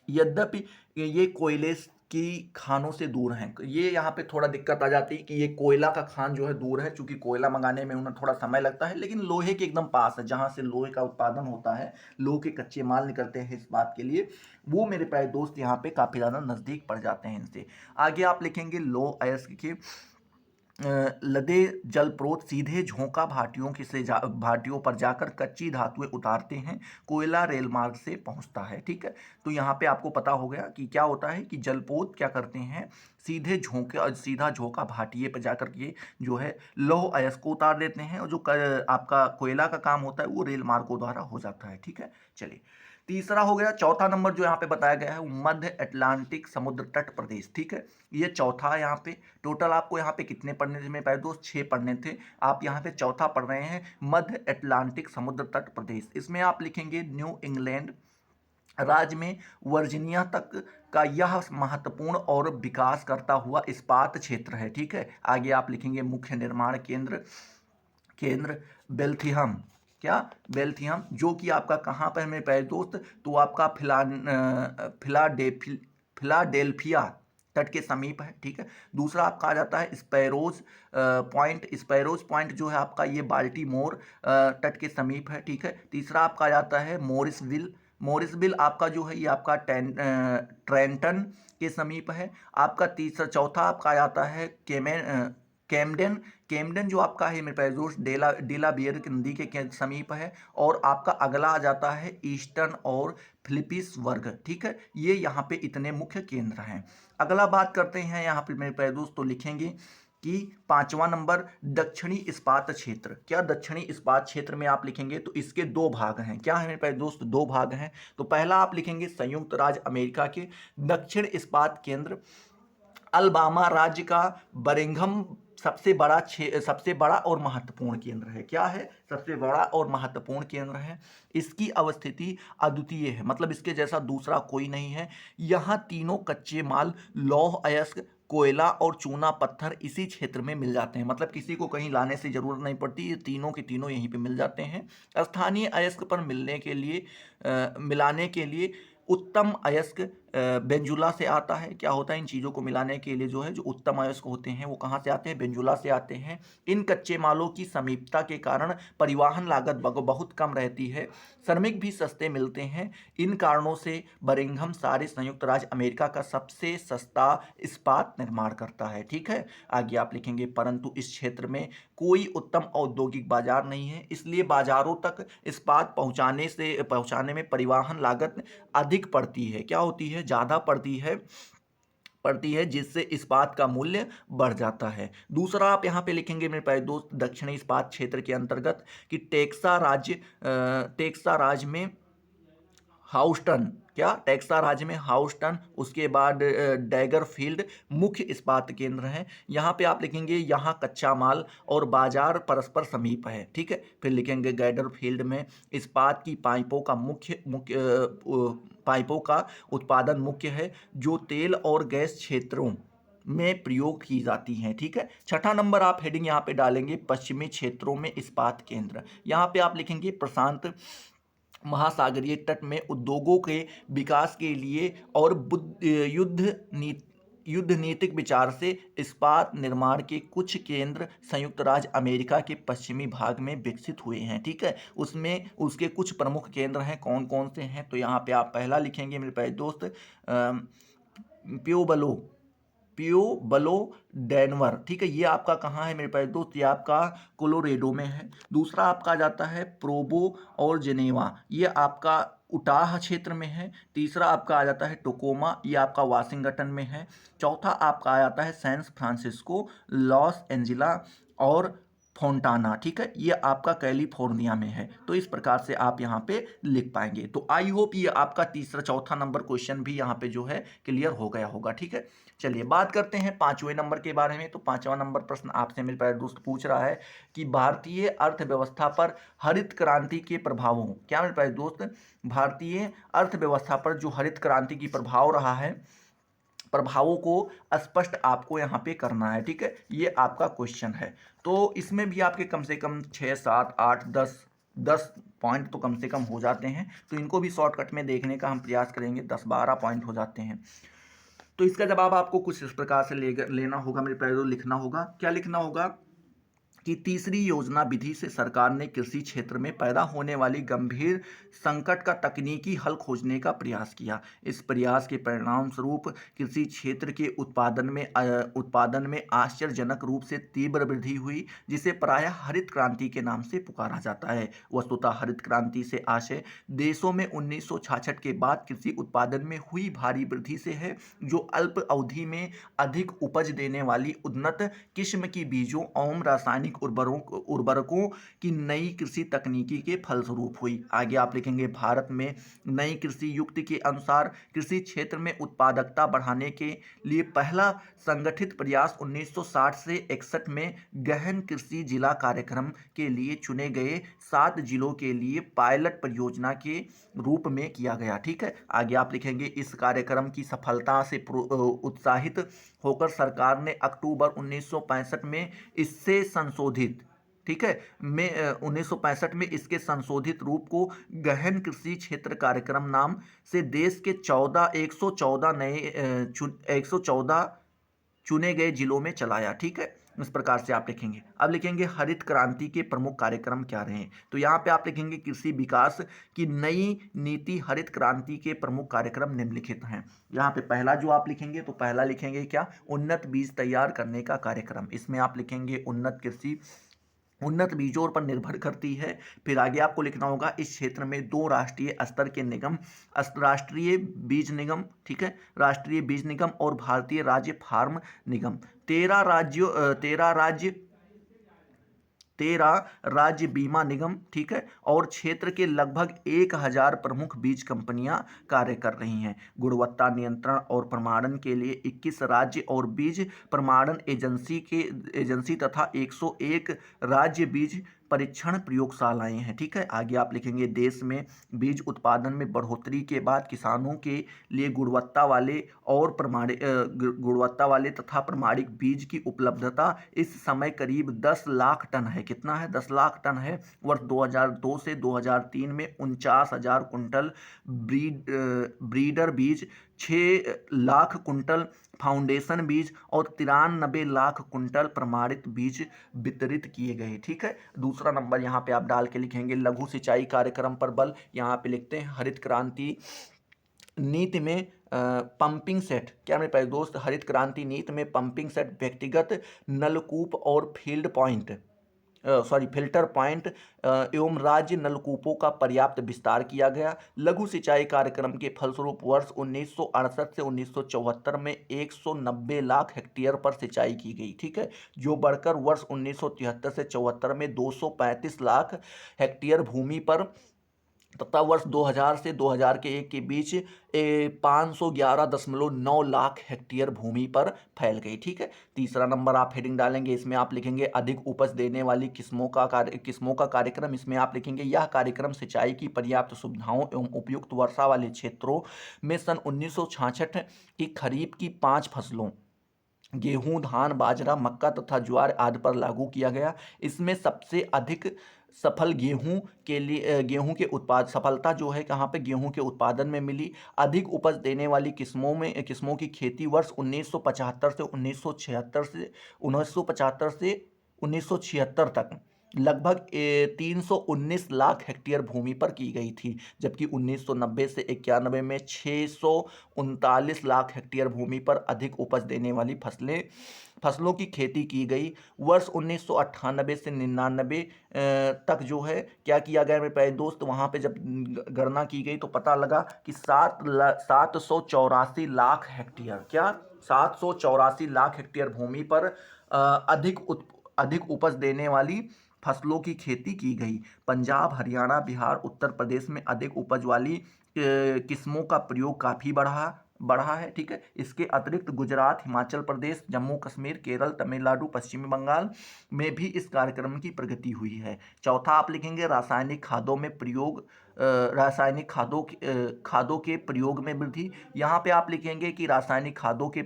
यद्यपि ये कोयले की खानों से दूर हैं। ये यहाँ पे थोड़ा दिक्कत आ जाती है कि ये कोयला का खान जो है दूर है, चूंकि कोयला मंगाने में उन्हें थोड़ा समय लगता है, लेकिन लोहे के एकदम पास है, जहाँ से लोहे का उत्पादन होता है, लोहे के कच्चे माल निकलते हैं इस बात के लिए, वो मेरे प्यारे दोस्त यहाँ पे काफ़ी ज़्यादा नज़दीक पड़ जाते हैं इनसे। आगे आप लिखेंगे लौह अयस्क के लदे जलप्रोत सीधे झोंका भाटियों पर जाकर कच्ची धातुएं उतारते हैं, कोयला रेल मार्ग से पहुंचता है, ठीक है। तो यहाँ पे आपको पता हो गया कि क्या होता है कि जलपोत क्या करते हैं, सीधा झोंका भाटिये पर जाकर के जो है लौह अयस्क को उतार देते हैं, और जो आपका कोयला का काम होता है वो रेल मार्गों द्वारा हो जाता है, ठीक है। चलिए तीसरा हो गया। चौथा नंबर जो यहाँ पे बताया गया है वो मध्य अटलांटिक समुद्र तट प्रदेश, ठीक है, ये चौथा है। यहाँ पे टोटल आपको यहाँ पे कितने पढ़ने थे मेरे प्यारे दोस्त? 6 पढ़ने थे। आप यहाँ पे चौथा पढ़ रहे हैं, मध्य अटलांटिक समुद्र तट प्रदेश। इसमें आप लिखेंगे न्यू इंग्लैंड राज्य में वर्जीनिया तक का यह महत्वपूर्ण और विकास करता हुआ इस्पात क्षेत्र है, ठीक है। आगे आप लिखेंगे मुख्य निर्माण केंद्र बेल्थियम, क्या, बेल्थियम, जो कि आपका कहाँ पर है मेरे प्यारे दोस्त? तो आपका फिलाडेल्फिया तट के समीप है, ठीक है। दूसरा आपका आ जाता है स्पैरोज पॉइंट जो है आपका ये बाल्टीमोर तट के समीप है, ठीक है। तीसरा आपका आ जाता है मोरिसविल आपका जो है ये आपका ट्रेंटन के समीप है। आपका चौथा आपका आ जाता है कैमडन कैमडन जो आपका है मेरे पास दोस्त डेलावेयर की नदी के समीप है। और आपका अगला आ जाता है ईस्टर्न और फिलिपिसबर्ग, ठीक है। ये यहाँ पे इतने मुख्य केंद्र हैं। अगला बात करते हैं यहाँ पे मेरे पास दोस्त, तो लिखेंगे कि 5वां नंबर दक्षिणी इस्पात क्षेत्र। क्या दक्षिणी इस्पात क्षेत्र में आप लिखेंगे तो इसके दो भाग हैं। क्या है मेरे पास दोस्त, दो भाग हैं। तो पहला आप लिखेंगे संयुक्त राज्य अमेरिका के दक्षिण इस्पात केंद्र अलबामा राज्य का बरिंघम सबसे बड़ा और महत्वपूर्ण केंद्र है। क्या है, सबसे बड़ा और महत्वपूर्ण केंद्र है। इसकी अवस्थिति अद्वितीय है, मतलब इसके जैसा दूसरा कोई नहीं है। यहाँ तीनों कच्चे माल लौह अयस्क कोयला और चूना पत्थर इसी क्षेत्र में मिल जाते हैं, मतलब किसी को कहीं लाने से जरूरत नहीं पड़ती, ये तीनों के तीनों यहीं पे मिल जाते हैं। स्थानीय अयस्क पर मिलाने के लिए उत्तम अयस्क बेंजुला से आता है। क्या होता है, इन चीज़ों को मिलाने के लिए जो है जो उत्तम अयस्क होते हैं वो कहाँ से आते हैं, बेंजुला से आते हैं। इन कच्चे मालों की समीपता के कारण परिवहन लागत बहुत कम रहती है, श्रमिक भी सस्ते मिलते हैं। इन कारणों से बरिंघम सारे संयुक्त राज्य अमेरिका का सबसे सस्ता इस्पात निर्माण करता है, ठीक है। आगे आप लिखेंगे परंतु इस क्षेत्र में कोई उत्तम औद्योगिक बाजार नहीं है, इसलिए बाजारों तक इस्पात पहुंचाने में परिवहन लागत अधिक पड़ती है। क्या होती है, ज़्यादा पड़ती है जिससे इस्पात का मूल्य बढ़ जाता है। दूसरा आप यहाँ पे लिखेंगे मेरे प्यारे दोस्त दक्षिणी इस्पात क्षेत्र के अंतर्गत कि टेक्सा राज्य में हाउस्टन, क्या टेक्सा राज्य में हाउस्टन, उसके बाद डैगर फील्ड मुख्य इस्पात केंद्र हैं। यहाँ पे आप लिखेंगे यहाँ कच्चा माल और बाजार परस्पर समीप है, ठीक है। फिर लिखेंगे गैडर फील्ड में इस्पात की पाइपों का उत्पादन मुख्य है, जो तेल और गैस क्षेत्रों में प्रयोग की जाती हैं, ठीक है। छठा नंबर आप हेडिंग यहाँ पे डालेंगे पश्चिमी क्षेत्रों में इस्पात केंद्र। यहाँ पे आप लिखेंगे प्रशांत महासागरीय तट में उद्योगों के विकास के लिए और युद्ध नीतिक विचार से इस्पात निर्माण के कुछ केंद्र संयुक्त राज्य अमेरिका के पश्चिमी भाग में विकसित हुए हैं, ठीक है। उसमें उसके कुछ प्रमुख केंद्र हैं, कौन कौन से हैं, तो यहाँ पे आप पहला लिखेंगे मेरे प्यारे दोस्त प्यूबलो डेनवर, ठीक है। ये आपका कहाँ है मेरे प्यारे दोस्त, ये आपका कोलोरेडो में है। दूसरा आपका आ जाता है प्रोबो और जेनेवा, ये आपका उटाह क्षेत्र में है। तीसरा आपका आ जाता है टोकोमा, ये आपका वाशिंगटन में है। चौथा आपका आ जाता है सैन फ्रांसिस्को, लॉस एंजिला और फोंटाना, ठीक है। ये आपका कैलिफोर्निया में है। तो इस प्रकार से आप यहाँ पे लिख पाएंगे। तो आई होप ये आपका तीसरा चौथा नंबर क्वेश्चन भी यहाँ पे जो है क्लियर हो गया होगा, ठीक है। चलिए बात करते हैं 5वें नंबर के बारे में। तो 5वां नंबर प्रश्न आपसे मेरे प्यारे दोस्त पूछ रहा है कि भारतीय अर्थव्यवस्था पर हरित क्रांति के प्रभावों, क्या मेरे प्यारे दोस्त, भारतीय अर्थव्यवस्था पर जो हरित क्रांति की प्रभाव रहा है, प्रभावों को स्पष्ट आपको यहाँ पे करना है, ठीक है। ये आपका क्वेश्चन है। तो इसमें भी आपके कम से कम 6, 7, 8, 10 पॉइंट तो कम से कम हो जाते हैं। तो इनको भी शॉर्टकट में देखने का हम प्रयास करेंगे, 10-12 पॉइंट हो जाते हैं। तो इसका जवाब आपको कुछ इस प्रकार से लेना होगा मेरे प्यारे दोस्त, लिखना होगा। क्या लिखना होगा कि तीसरी योजना विधि से सरकार ने कृषि क्षेत्र में पैदा होने वाली गंभीर संकट का तकनीकी हल खोजने का प्रयास किया। इस प्रयास के परिणाम स्वरूप कृषि क्षेत्र के उत्पादन में आश्चर्यजनक रूप से तीव्र वृद्धि हुई, जिसे प्रायः हरित क्रांति के नाम से पुकारा जाता है। वस्तुतः हरित क्रांति से आशय देशों में 1966 के बाद कृषि उत्पादन में हुई भारी वृद्धि से है, जो अल्प अवधि में अधिक उपज देने वाली उन्नत किस्म की बीजों एवं रासायनिक उर्वरकों की नई कृषि तकनीकी के फलस्वरूप हुई। आगे आप लिखेंगे भारत में नई कृषि युक्ति के अनुसार कृषि क्षेत्र में उत्पादकता बढ़ाने के लिए पहला संगठित प्रयास 1960 से 61 में गहन कृषि जिला कार्यक्रम के लिए चुने गए 7 जिलों के लिए पायलट परियोजना के रूप में किया गया, ठीक है। आगे आप लिखेंगे इस कार्यक्रम की सफलता से उत्साहित होकर सरकार ने अक्टूबर 1965 में इससे संशोधित, ठीक है, में 1965 में इसके संशोधित रूप को गहन कृषि क्षेत्र कार्यक्रम नाम से देश के 114 चुने गए जिलों में चलाया, ठीक है। इस प्रकार से आप लिखेंगे। अब लिखेंगे हरित क्रांति के प्रमुख कार्यक्रम क्या रहे हैं, तो यहाँ पे आप लिखेंगे कृषि विकास की नई नीति हरित क्रांति के प्रमुख कार्यक्रम निम्नलिखित हैं। यहाँ पे पहला जो आप लिखेंगे तो पहला लिखेंगे क्या, उन्नत बीज तैयार करने का कार्यक्रम। इसमें आप लिखेंगे उन्नत कृषि उन्नत बीजों पर निर्भर करती है। फिर आगे आपको लिखना होगा इस क्षेत्र में 2 राष्ट्रीय स्तर के निगम, राष्ट्रीय बीज निगम, ठीक है, राष्ट्रीय बीज निगम और भारतीय राज्य फार्म निगम। 13 राज्य बीमा निगम, ठीक है, और क्षेत्र के लगभग 1000 प्रमुख बीज कंपनियां कार्य कर रही हैं। गुणवत्ता नियंत्रण और प्रमाणन के लिए 21 राज्य और बीज प्रमाणन एजेंसी तथा 101 राज्य बीज परीक्षण प्रयोगशालाएं हैं, ठीक है। आगे आप लिखेंगे देश में बीज उत्पादन में बढ़ोतरी के बाद किसानों के लिए गुणवत्ता वाले तथा प्रमाणिक बीज की उपलब्धता इस समय करीब 10 लाख टन है। कितना है, 10 लाख टन है। वर्ष 2002 से 2003 में 49,000 कुंटल ब्रीडर बीज, 6 लाख कुंटल फाउंडेशन बीज और 93 लाख कुंटल प्रमाणित बीज वितरित किए गए, ठीक है। दूसरा नंबर यहाँ पे आप डाल के लिखेंगे लघु सिंचाई कार्यक्रम पर बल। यहाँ पे लिखते हैं हरित क्रांति नीति में पंपिंग सेट, क्या मेरे प्यारे दोस्त, हरित क्रांति नीति में पंपिंग सेट, व्यक्तिगत नलकूप और फिल्टर पॉइंट एवं राज्य नलकूपों का पर्याप्त विस्तार किया गया। लघु सिंचाई कार्यक्रम के फलस्वरूप वर्ष 1968 से 1974 में 190 लाख हेक्टेयर पर सिंचाई की गई, ठीक है, जो बढ़कर वर्ष 1973 से 74 में 235 लाख हेक्टेयर भूमि पर तथा वर्ष 2000 से 2001 के बीच 511.9 लाख हेक्टेयर भूमि पर फैल गई, ठीक है। तीसरा नंबर आप हेडिंग डालेंगे, इसमें आप लिखेंगे अधिक उपज देने वाली किस्मों का कार्यक्रम। इसमें आप लिखेंगे यह कार्यक्रम सिंचाई की पर्याप्त सुविधाओं एवं उपयुक्त वर्षा वाले क्षेत्रों में सन 1966 की खरीफ की 5 फसलों गेहूं, धान, बाजरा, मक्का तथा ज्वार आदि पर लागू किया गया। इसमें सबसे अधिक सफल गेहूं के उत्पाद सफलता जो है कहाँ पे, गेहूं के उत्पादन में मिली। अधिक उपज देने वाली किस्मों की खेती वर्ष 1975 से 1976 तक लगभग 319 लाख हेक्टेयर भूमि पर की गई थी, जबकि 1990 से 91 में 639 लाख हेक्टेयर भूमि पर अधिक उपज देने वाली फसलों की खेती की गई। वर्ष 1998 से 99 तक जो है क्या किया गया मेरे प्यारे दोस्त, वहाँ पे जब गणना की गई तो पता लगा कि 784 लाख हेक्टेयर, क्या 784 लाख हेक्टेयर भूमि पर अधिक उपज देने वाली फसलों की खेती की गई। पंजाब, हरियाणा, बिहार, उत्तर प्रदेश में अधिक उपज वाली किस्मों का प्रयोग काफ़ी बढ़ा है, ठीक है। इसके अतिरिक्त गुजरात, हिमाचल प्रदेश, जम्मू कश्मीर, केरल, तमिलनाडु, पश्चिमी बंगाल में भी इस कार्यक्रम की प्रगति हुई है। चौथा आप लिखेंगे रासायनिक खादों के प्रयोग में वृद्धि। यहाँ पे आप लिखेंगे कि रासायनिक खादों के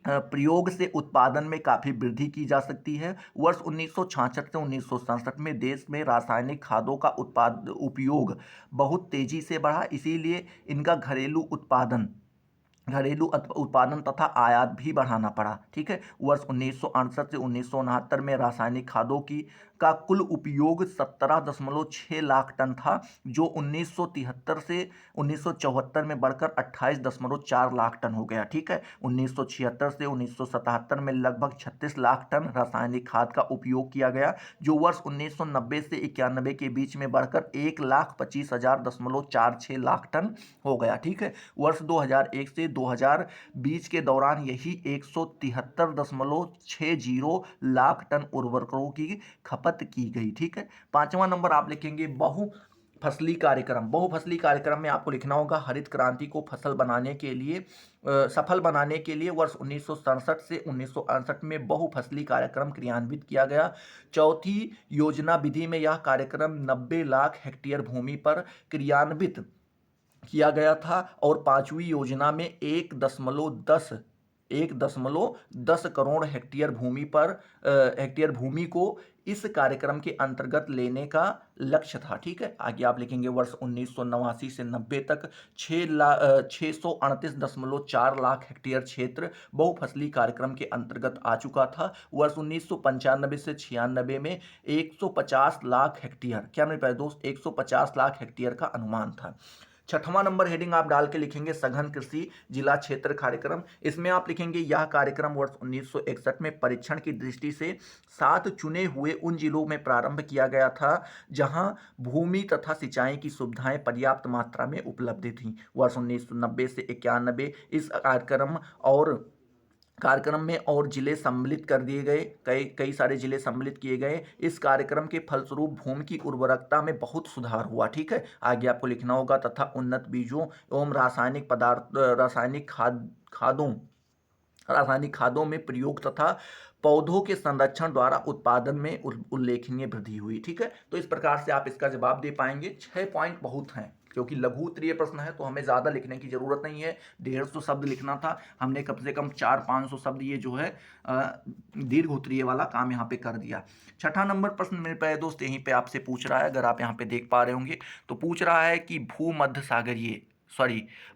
प्रयोग से उत्पादन में काफ़ी वृद्धि की जा सकती है। वर्ष 1966 से 1967 में देश में रासायनिक खादों का उपयोग बहुत तेजी से बढ़ा, इसीलिए इनका घरेलू उत्पादन तथा आयात भी बढ़ाना पड़ा, ठीक है। वर्ष 1968 से 1969 में रासायनिक खादों का कुल उपयोग 17.6 लाख टन था, जो 1973 से 1974 में बढ़कर 28.4 लाख टन हो गया, ठीक है। 1976 से 1977 में लगभग 36 लाख टन रासायनिक खाद का उपयोग किया गया, जो वर्ष 1990 से 91 के बीच में बढ़कर 1,25,000.46 लाख टन हो गया, ठीक है। वर्ष 2001 से 2020 के दौरान यही 173.60 लाख टन उर्वरकों की खपत की गई, ठीक है। पांचवा नंबर आप लिखेंगे बहुफसली कार्यक्रम में आपको लिखना होगा हरित क्रांति को सफल बनाने के लिए वर्ष 1967 से 1968 में बहुफसली कार्यक्रम क्रियान्वित किया गया। चौथी योजना विधि में यह कार्यक्रम 90 लाख हेक्टेयर भूमि पर क्रियान्वित किया गया था और पांचवी योजना में 1.10 करोड़ हेक्टेयर भूमि को इस कार्यक्रम के अंतर्गत लेने का लक्ष्य था। ठीक है, आगे आप लिखेंगे वर्ष 1989 से 90 तक 638.4 लाख हेक्टेयर क्षेत्र बहुफसली कार्यक्रम के अंतर्गत आ चुका था। वर्ष 1995 से 96 में 150 लाख हेक्टेयर, क्या मेरे प्यारे दोस्त, 150 लाख हेक्टेयर का अनुमान था। छठवां नंबर हेडिंग आप डाल के लिखेंगे सघन कृषि जिला क्षेत्र कार्यक्रम। इसमें आप लिखेंगे यह कार्यक्रम वर्ष 1961 में परीक्षण की दृष्टि से 7 चुने हुए उन जिलों में प्रारंभ किया गया था जहां भूमि तथा सिंचाई की सुविधाएं पर्याप्त मात्रा में उपलब्ध थीं। वर्ष 1990 से 91 इस कार्यक्रम में और जिले सम्मिलित कर दिए गए, कई सारे जिले सम्मिलित किए गए। इस कार्यक्रम के फलस्वरूप भूमि की उर्वरकता में बहुत सुधार हुआ। ठीक है, आगे आपको लिखना होगा तथा उन्नत बीजों एवं रासायनिक खादों में प्रयोग तथा पौधों के संरक्षण द्वारा उत्पादन में उल्लेखनीय वृद्धि हुई। ठीक है, तो इस प्रकार से आप इसका जवाब दे पाएंगे। 6 पॉइंट बहुत हैं, क्योंकि लघु उत्तरीय प्रश्न है तो हमें ज़्यादा लिखने की जरूरत नहीं है। 150 शब्द लिखना था, हमने कम से कम 400-500 शब्द ये जो है दीर्घ उत्तरीय वाला काम यहाँ पे कर दिया। छठा नंबर प्रश्न मेरे प्यारे दोस्त यहीं पे आपसे पूछ रहा है, अगर आप यहाँ पे देख पा रहे होंगे तो पूछ रहा है कि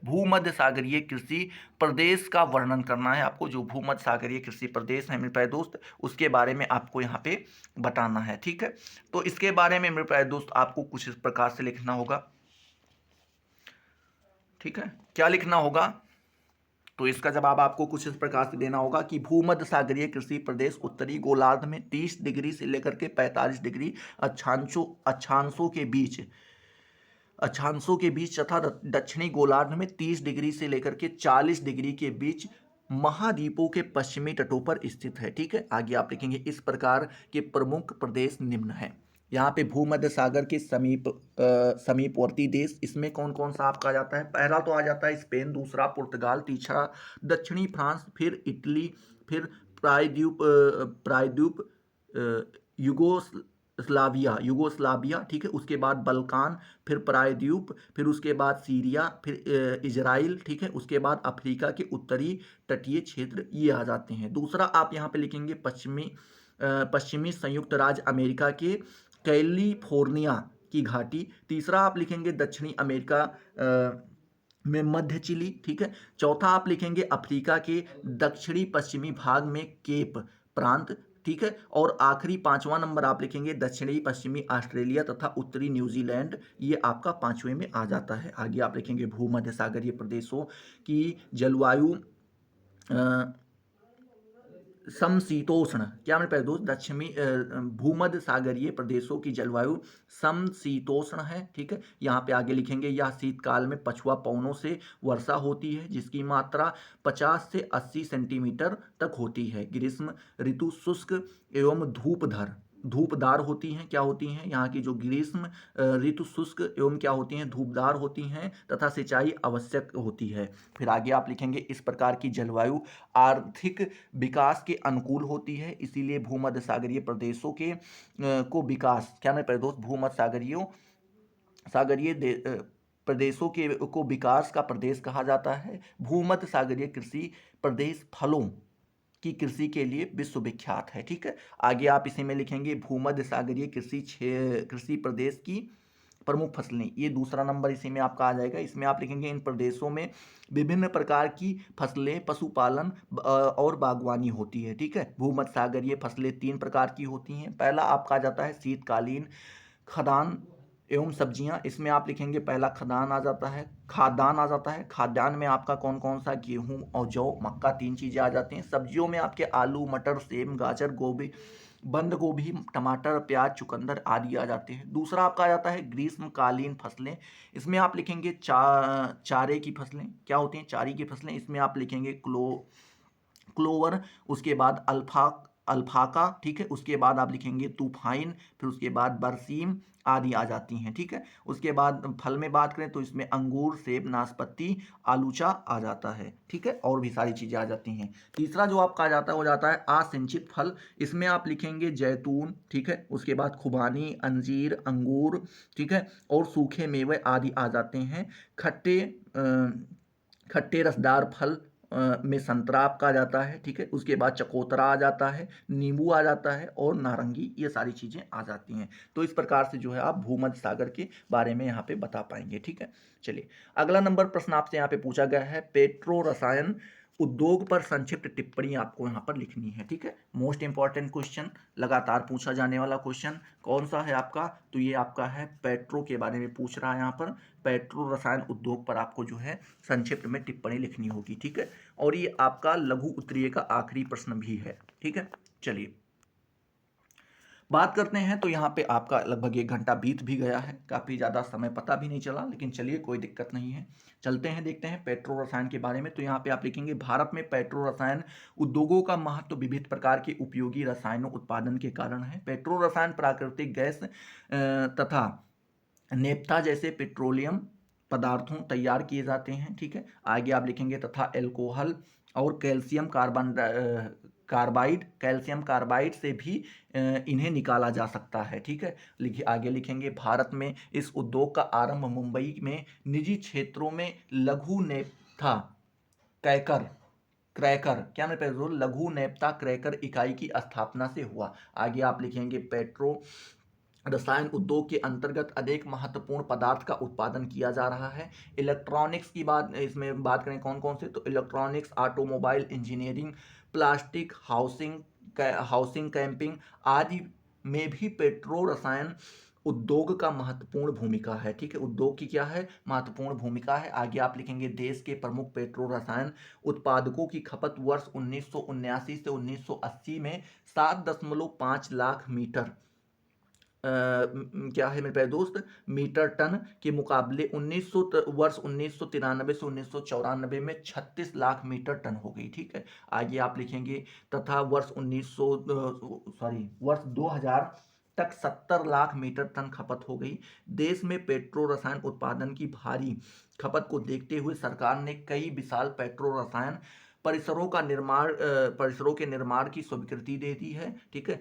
भूमध्य सागरीय कृषि प्रदेश का वर्णन करना है आपको। जो भूमध्य सागरीय कृषि प्रदेश है मेरे प्यारे दोस्त, उसके बारे में आपको यहाँ पे बताना है। ठीक है, तो इसके बारे में मेरे प्यारे दोस्त आपको कुछ इस प्रकार से लिखना होगा। ठीक है, क्या लिखना होगा, तो इसका जवाब आपको कुछ इस प्रकार से देना होगा कि भूमध्य सागरीय कृषि प्रदेश उत्तरी गोलार्ध में 30 डिग्री से लेकर के 45 डिग्री अक्षांशों के बीच तथा दक्षिणी गोलार्ध में 30 डिग्री से लेकर के 40 डिग्री के बीच महाद्वीपों के पश्चिमी तटों पर स्थित है। ठीक है, आगे आप लिखेंगे इस प्रकार के प्रमुख प्रदेश निम्न है। यहाँ पे भूमध्य सागर के समीपवर्ती देश, इसमें कौन कौन सा आपका आ जाता है, पहला तो आ जाता है स्पेन, दूसरा पुर्तगाल, तीसरा दक्षिणी फ्रांस, फिर इटली, फिर प्रायद्वीप युगोस्लाविया, ठीक है, उसके बाद बल्कान, फिर प्रायद्वीप, फिर उसके बाद सीरिया, फिर इजराइल, ठीक है, उसके बाद अफ्रीका के उत्तरी तटीय क्षेत्र ये आ जाते हैं। दूसरा आप यहाँ पे लिखेंगे पश्चिमी संयुक्त राज्य अमेरिका के कैलिफोर्निया की घाटी। तीसरा आप लिखेंगे दक्षिणी अमेरिका में मध्य चिली। ठीक है, चौथा आप लिखेंगे अफ्रीका के दक्षिणी पश्चिमी भाग में केप प्रांत। ठीक है, और आखिरी 5वां नंबर आप लिखेंगे दक्षिणी पश्चिमी ऑस्ट्रेलिया तथा उत्तरी न्यूजीलैंड, ये आपका 5वें में आ जाता है। आगे आप लिखेंगे भूमध्य सागरीय प्रदेशों की जलवायु समशीतोष्ण, क्या मेरे प्यारे दोस्त, भूमध्य सागरीय प्रदेशों की जलवायु समशीतोष्ण है। ठीक है, यहाँ पे आगे लिखेंगे यह शीतकाल में पछुआ पवनों से वर्षा होती है जिसकी मात्रा 50 से 80 सेंटीमीटर तक होती है। ग्रीष्म ऋतु शुष्क एवं धूपदार होती हैं। क्या होती हैं, यहाँ की जो ग्रीष्म ऋतु शुष्क एवं क्या होती हैं, धूपदार होती हैं तथा सिंचाई आवश्यक होती है। फिर आगे आप लिखेंगे इस प्रकार की जलवायु आर्थिक विकास के अनुकूल होती है, इसीलिए भूमध्य सागरीय प्रदेशों के को विकास, क्या मेरे प्यारे दोस्त, भूमध्य सागरीय प्रदेशों को विकास का प्रदेश कहा जाता है। भूमध्य सागरीय कृषि प्रदेश फलों की कृषि के लिए विश्वविख्यात है। ठीक है, आगे आप इसी में लिखेंगे भूमध्य सागरीय कृषि प्रदेश की प्रमुख फसलें, ये दूसरा नंबर इसी में आपका आ जाएगा। इसमें आप लिखेंगे इन प्रदेशों में विभिन्न प्रकार की फसलें, पशुपालन और बागवानी होती है। ठीक है, भूमध्य सागरीय फसलें 3 प्रकार की होती हैं। पहला आपका आ जाता है शीतकालीन खाद्यान्न एवं सब्जियां, इसमें आप लिखेंगे पहला खाद्यान्न आ जाता है। खाद्यान्न में आपका कौन कौन सा, गेहूं और जौ, मक्का, 3 चीजें आ जाती हैं। सब्जियों में आपके आलू, मटर, सेम, गाजर, गोभी, बंद गोभी, टमाटर, प्याज, चुकंदर आदि आ जाते हैं। दूसरा आपका आ जाता है ग्रीष्मकालीन फसलें, इसमें आप लिखेंगे चारे की फसलें, क्या होती हैं, चारे की फसलें, इसमें आप लिखेंगे क्लोवर, उसके बाद अल्फाका, ठीक है, उसके बाद आप लिखेंगे तूफाइन, फिर उसके बाद बरसीम आदि आ जाती हैं। ठीक है, उसके बाद फल में बात करें तो इसमें अंगूर, सेब, नाशपाती, आलूचा आ जाता है। ठीक है, और भी सारी चीज़ें आ जाती हैं। तीसरा जो आपका आ जाता है वो जाता है असिंचित फल, इसमें आप लिखेंगे जैतून, ठीक है, उसके बाद खुबानी, अंजीर, अंगूर, ठीक है, और सूखे मेवे आदि आ जाते हैं। खट्टे रसदार फल में संतरा आपका आ जाता है, ठीक है। उसके बाद चकोतरा आ जाता है, नींबू आ जाता है और नारंगी, ये सारी चीज़ें आ जाती हैं। तो इस प्रकार से जो है आप भूमध्य सागर के बारे में यहाँ पे बता पाएंगे, ठीक है। चलिए, अगला नंबर प्रश्न आपसे यहाँ पे पूछा गया है, पेट्रो रसायन उद्योग पर संक्षिप्त टिप्पणी आपको यहाँ पर लिखनी है, ठीक है। मोस्ट इंपॉर्टेंट क्वेश्चन, लगातार पूछा जाने वाला क्वेश्चन कौन सा है आपका, तो ये आपका है पेट्रो के बारे में पूछ रहा है यहाँ पर। पेट्रो रसायन उद्योग पर आपको जो है संक्षिप्त में टिप्पणी लिखनी होगी, ठीक है। और ये आपका लघु उत्तरीय का आखिरी प्रश्न भी है, ठीक है। चलिए, बात करते हैं तो यहाँ पे आपका लगभग 1 घंटा बीत भी गया है, काफ़ी ज़्यादा समय पता भी नहीं चला, लेकिन चलिए कोई दिक्कत नहीं है। चलते हैं, देखते हैं पेट्रो रसायन के बारे में। तो यहाँ पे आप लिखेंगे, भारत में पेट्रो रसायन उद्योगों का महत्व विविध प्रकार के उपयोगी रसायनों उत्पादन के कारण है। पेट्रो रसायन प्राकृतिक गैस तथा नेफ्था जैसे पेट्रोलियम पदार्थों तैयार किए जाते हैं, ठीक है। आगे आप लिखेंगे, तथा एल्कोहल और कैल्शियम कार्बाइड से भी इन्हें निकाला जा सकता है, ठीक है। लिखिए, आगे लिखेंगे, भारत में इस उद्योग का आरंभ मुंबई में निजी क्षेत्रों में लघु नेफ्था क्रैकर क्रैकर क्या मैं पेट्रोल लघु नेफ्था क्रैकर इकाई की स्थापना से हुआ। आगे आप लिखेंगे, पेट्रो रसायन उद्योग के अंतर्गत अनेक महत्वपूर्ण पदार्थ का उत्पादन किया जा रहा है। इलेक्ट्रॉनिक्स की बात, इसमें बात करें कौन कौन से, तो electronics, automobile, engineering, plastic, housing camping आदि में भी पेट्रो रसायन उद्योग का महत्वपूर्ण भूमिका है, ठीक है। उद्योग की क्या है, महत्वपूर्ण भूमिका है। आगे आप लिखेंगे, देश के प्रमुख पेट्रो रसायन उत्पादकों की खपत वर्ष 1979 से 1980 में 7.5 लाख मीटर क्या है मेरे प्यारे दोस्त, मीटर टन के मुकाबले 1993 से 1994 में 36 लाख मीटर टन हो गई, ठीक है। आगे आप लिखेंगे, तथा वर्ष 2000 तक 70 लाख मीटर टन खपत हो गई। देश में पेट्रो रसायन उत्पादन की भारी खपत को देखते हुए सरकार ने कई विशाल पेट्रो रसायन परिसरों के निर्माण की स्वीकृति दे दी है, ठीक है।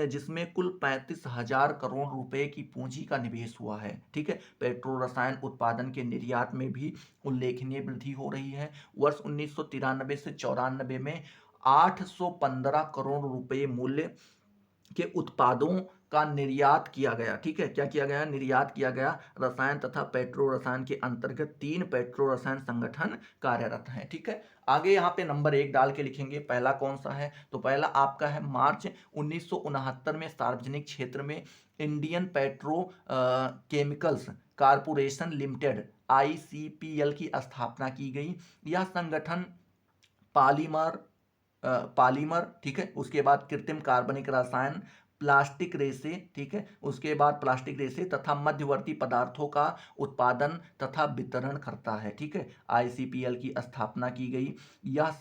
जिसमें कुल 35,000 करोड़ रुपए की पूंजी का निवेश हुआ है, ठीक है। पेट्रो रसायन उत्पादन के निर्यात में भी उल्लेखनीय वृद्धि हो रही है। वर्ष 1993 से 94 में 815 करोड़ रुपए मूल्य के उत्पादों का निर्यात किया गया, ठीक है। क्या किया गया, निर्यात किया गया। रसायन तथा पेट्रो रसायन के अंतर्गत 3 पेट्रो रसायन संगठन कार्यरत हैं, ठीक है। आगे यहाँ पे नंबर 1 डाल के लिखेंगे, पहला कौन सा है, तो पहला आपका है, मार्च 1969 में सार्वजनिक क्षेत्र में Indian petro chemicals corporation limited ICPL की स्थापना की गई। यह संगठन पॉलीमर, ठीक है। उसके बाद कृत्रिम कार्बनिक रसायन, प्लास्टिक रेसे, ठीक है। उसके बाद प्लास्टिक रेसे तथा मध्यवर्ती पदार्थों का उत्पादन तथा वितरण करता है, ठीक है। ICPL की स्थापना की गई। यह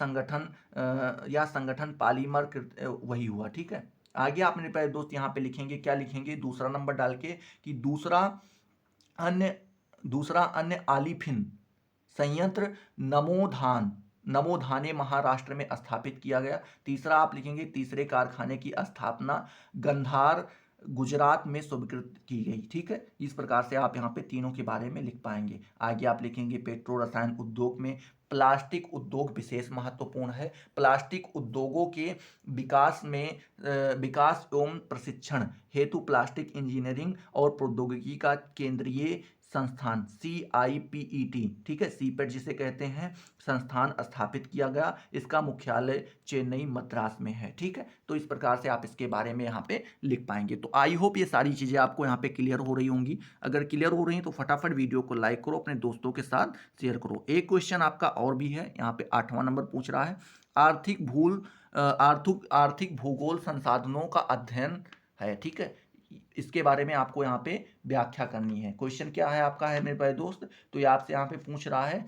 संगठन पॉलीमर वही हुआ, ठीक है। आगे आप मेरे प्यारे दोस्त यहाँ पे लिखेंगे, क्या लिखेंगे, दूसरा नंबर डाल के, कि दूसरा अन्य आलीफिन संयंत्र नमोधाने महाराष्ट्र में स्थापित किया गया। तीसरा आप लिखेंगे, तीसरे कारखाने की स्थापना गंधार गुजरात में स्वीकृत की गई, ठीक है। इस प्रकार से आप यहाँ पे तीनों के बारे में लिख पाएंगे। आगे आप लिखेंगे, पेट्रो रसायन उद्योग में प्लास्टिक उद्योग विशेष महत्वपूर्ण है। प्लास्टिक उद्योगों के विकास एवं प्रशिक्षण हेतु प्लास्टिक इंजीनियरिंग और प्रौद्योगिकी का केंद्रीय संस्थान CIPET, ठीक है, सीपेट जिसे कहते हैं, संस्थान स्थापित किया गया। इसका मुख्यालय चेन्नई मद्रास में है, ठीक है। तो इस प्रकार से आप इसके बारे में यहाँ पे लिख पाएंगे। तो आई होप ये सारी चीज़ें आपको यहाँ पे क्लियर हो रही होंगी। अगर क्लियर हो रही हैं तो फटाफट वीडियो को लाइक करो, अपने दोस्तों के साथ शेयर करो। एक क्वेश्चन आपका और भी है, यहाँ पे 8वां नंबर पूछ रहा है, आर्थिक भूगोल संसाधनों का अध्ययन है, ठीक है। इसके बारे में आपको यहाँ पे व्याख्या करनी है। क्वेश्चन क्या है आपका, है मेरे भाई दोस्त, तो ये आपसे यहाँ पे पूछ रहा है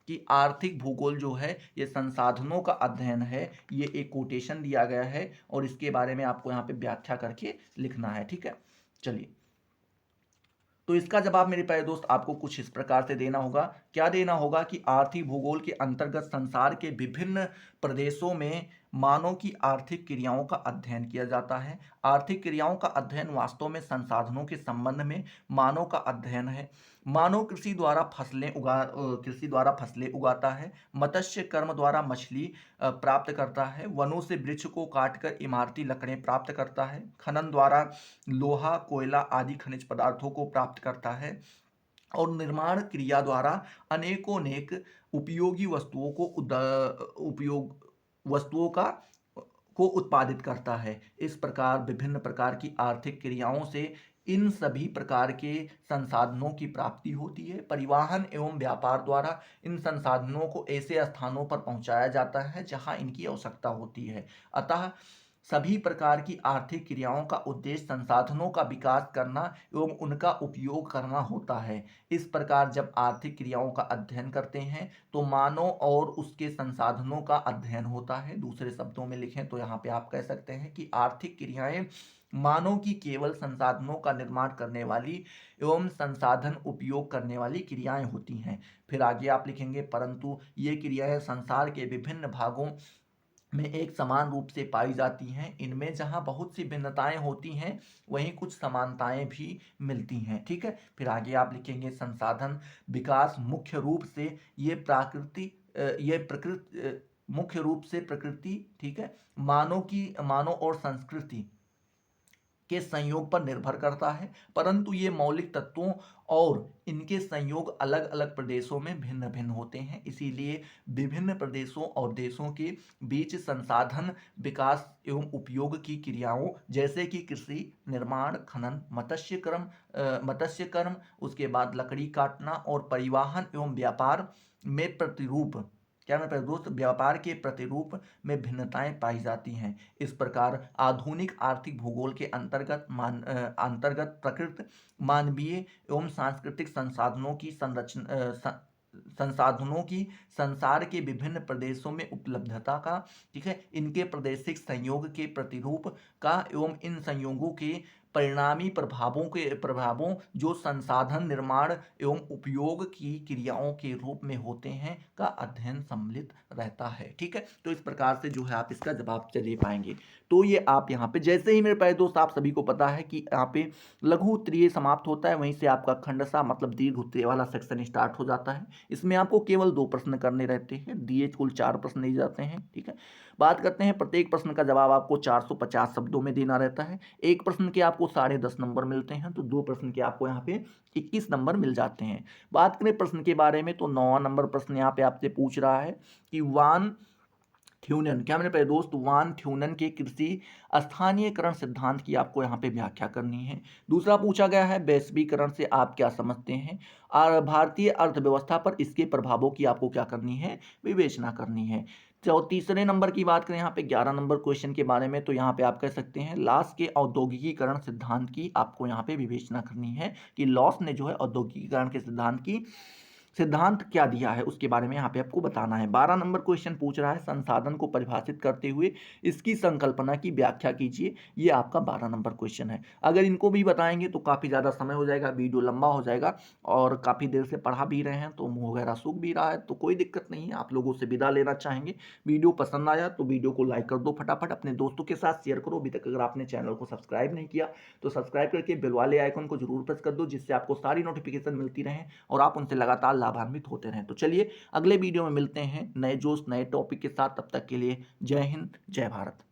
कि आर्थिक भूगोल जो है ये संसाधनों का अध्ययन है। ये एक कोटेशन दिया गया है और इसके बारे में आपको यहाँ पे व्याख्या करके लिखना है, ठीक है। चलिए, तो इसका जवाब मेरे प्यारे दोस्त आपको कुछ इस प्रकार से देना होगा। क्या देना होगा कि आर्थिक भूगोल के अंतर्गत संसार के विभिन्न प्रदेशों में मानव की आर्थिक क्रियाओं का अध्ययन किया जाता है। आर्थिक क्रियाओं का अध्ययन वास्तव में संसाधनों के संबंध में मानव का अध्ययन है। मानव कृषि द्वारा फसलें उगाता है। मत्स्य कर्म द्वारा मछली प्राप्त करता है। वनों से वृक्ष को काटकर इमारती लकड़ें प्राप्त करता है। खनन द्वारा लोहा, कोयला आदि खनिज पदार्थों को प्राप्त करता है। और निर्माण क्रिया द्वारा अनेकों उपयोगी वस्तुओं को उपयोग वस्तुओं का को उत्पादित करता है। इस प्रकार विभिन्न प्रकार की आर्थिक क्रियाओं से इन सभी प्रकार के संसाधनों की प्राप्ति होती है। परिवहन एवं व्यापार द्वारा इन संसाधनों को ऐसे स्थानों पर पहुंचाया जाता है जहां इनकी आवश्यकता होती है। अतः सभी प्रकार की आर्थिक क्रियाओं का उद्देश्य संसाधनों का विकास करना एवं उनका उपयोग करना होता है। इस प्रकार जब आर्थिक क्रियाओं का अध्ययन करते हैं तो मानव और उसके संसाधनों का अध्ययन होता है। दूसरे शब्दों में लिखें तो यहाँ पे आप कह सकते हैं कि आर्थिक क्रियाएं मानव की केवल संसाधनों का निर्माण करने वाली एवं संसाधन उपयोग करने वाली क्रियाएं होती हैं। फिर आगे आप लिखेंगे परंतु ये क्रियाएं संसार के विभिन्न भागों में एक समान रूप से पाई जाती हैं। इनमें जहां बहुत सी भिन्नताएं होती हैं वहीं कुछ समानताएं भी मिलती हैं। ठीक है, फिर आगे आप लिखेंगे संसाधन विकास मुख्य रूप से ये प्रकृति मुख्य रूप से प्रकृति, ठीक है, मानव और संस्कृति के संयोग पर निर्भर करता है। परंतु ये मौलिक तत्वों और इनके संयोग अलग अलग प्रदेशों में भिन्न भिन्न होते हैं। इसीलिए विभिन्न प्रदेशों और देशों के बीच संसाधन विकास एवं उपयोग की क्रियाओं जैसे कि कृषि, निर्माण, खनन, मत्स्य कर्म, उसके बाद लकड़ी काटना और परिवहन एवं व्यापार में प्रतिरूप क्या मैं दोस्त व्यापार के प्रतिरूप में भिन्नताएं पाई जाती हैं। इस प्रकार आधुनिक आर्थिक भूगोल के अंतर्गत प्रकृति मानवीय एवं सांस्कृतिक संसाधनों की संसार के विभिन्न प्रदेशों में उपलब्धता का, ठीक है, इनके प्रादेशिक संयोग के प्रतिरूप का एवं इन संयोगों के परिणामी प्रभावों जो संसाधन निर्माण एवं उपयोग की क्रियाओं के रूप में होते हैं का अध्ययन सम्मिलित रहता है। ठीक है, तो इस प्रकार से जो है आप इसका जवाब दे पाएंगे। तो ये आप यहाँ पे जैसे ही मेरे प्यारे दोस्त आप सभी को पता है कि यहाँ पे लघु उत्तरीय समाप्त होता है, वहीं से आपका खंडसा मतलब दीर्घ उत्तरीय वाला सेक्शन स्टार्ट हो जाता है। इसमें आपको केवल 2 प्रश्न करने रहते हैं, दिए कुल 4 प्रश्न दिए जाते हैं। ठीक है, बात करते हैं प्रत्येक प्रश्न का जवाब आपको 450 शब्दों में देना रहता है। एक प्रश्न के आपको 10.5 नंबर मिलते हैं, तो 2 प्रश्न के आपको यहाँ पे 21 नंबर मिल जाते हैं। बात करें प्रश्न के बारे में तो 9वां नंबर प्रश्न यहाँ पे आपसे पूछ रहा है कि वान थ्यूनन, क्या मेरे प्यारे दोस्त, वान थ्यूनन के कृषि स्थानीयकरण सिद्धांत की आपको यहाँ पे व्याख्या करनी है। दूसरा पूछा गया है वैश्वीकरण से आप क्या समझते हैं और भारतीय अर्थव्यवस्था पर इसके प्रभावों की आपको क्या करनी है, विवेचना करनी है। तो तीसरे नंबर की बात करें यहाँ पे 11 नंबर क्वेश्चन के बारे में, तो यहाँ पे आप कह सकते हैं लॉस के औद्योगिकीकरण सिद्धांत की आपको यहाँ पे विवेचना करनी है कि लॉस ने जो है औद्योगिकीकरण के सिद्धांत क्या दिया है उसके बारे में यहाँ पे आपको बताना है। 12 नंबर क्वेश्चन पूछ रहा है संसाधन को परिभाषित करते हुए इसकी संकल्पना की व्याख्या कीजिए। ये आपका 12 नंबर क्वेश्चन है। अगर इनको भी बताएंगे तो काफ़ी ज़्यादा समय हो जाएगा, वीडियो लंबा हो जाएगा और काफ़ी देर से पढ़ा भी रहे हैं तो मुँह वगैरह सूख भी रहा है, तो कोई दिक्कत नहीं है। आप लोगों से विदा लेना चाहेंगे। वीडियो पसंद आया तो वीडियो को लाइक कर दो, फटाफट अपने दोस्तों के साथ शेयर करो। अभी तक अगर आपने चैनल को सब्सक्राइब नहीं किया तो सब्सक्राइब करके बेल वाले आइकन को जरूर प्रेस कर दो, जिससे आपको सारी नोटिफिकेशन मिलती रहें और आप उनसे लगातार लाभान्वित होते रहें। तो चलिए अगले वीडियो में मिलते हैं नए जोश नए टॉपिक के साथ। तब तक के लिए जय हिंद, जय भारत।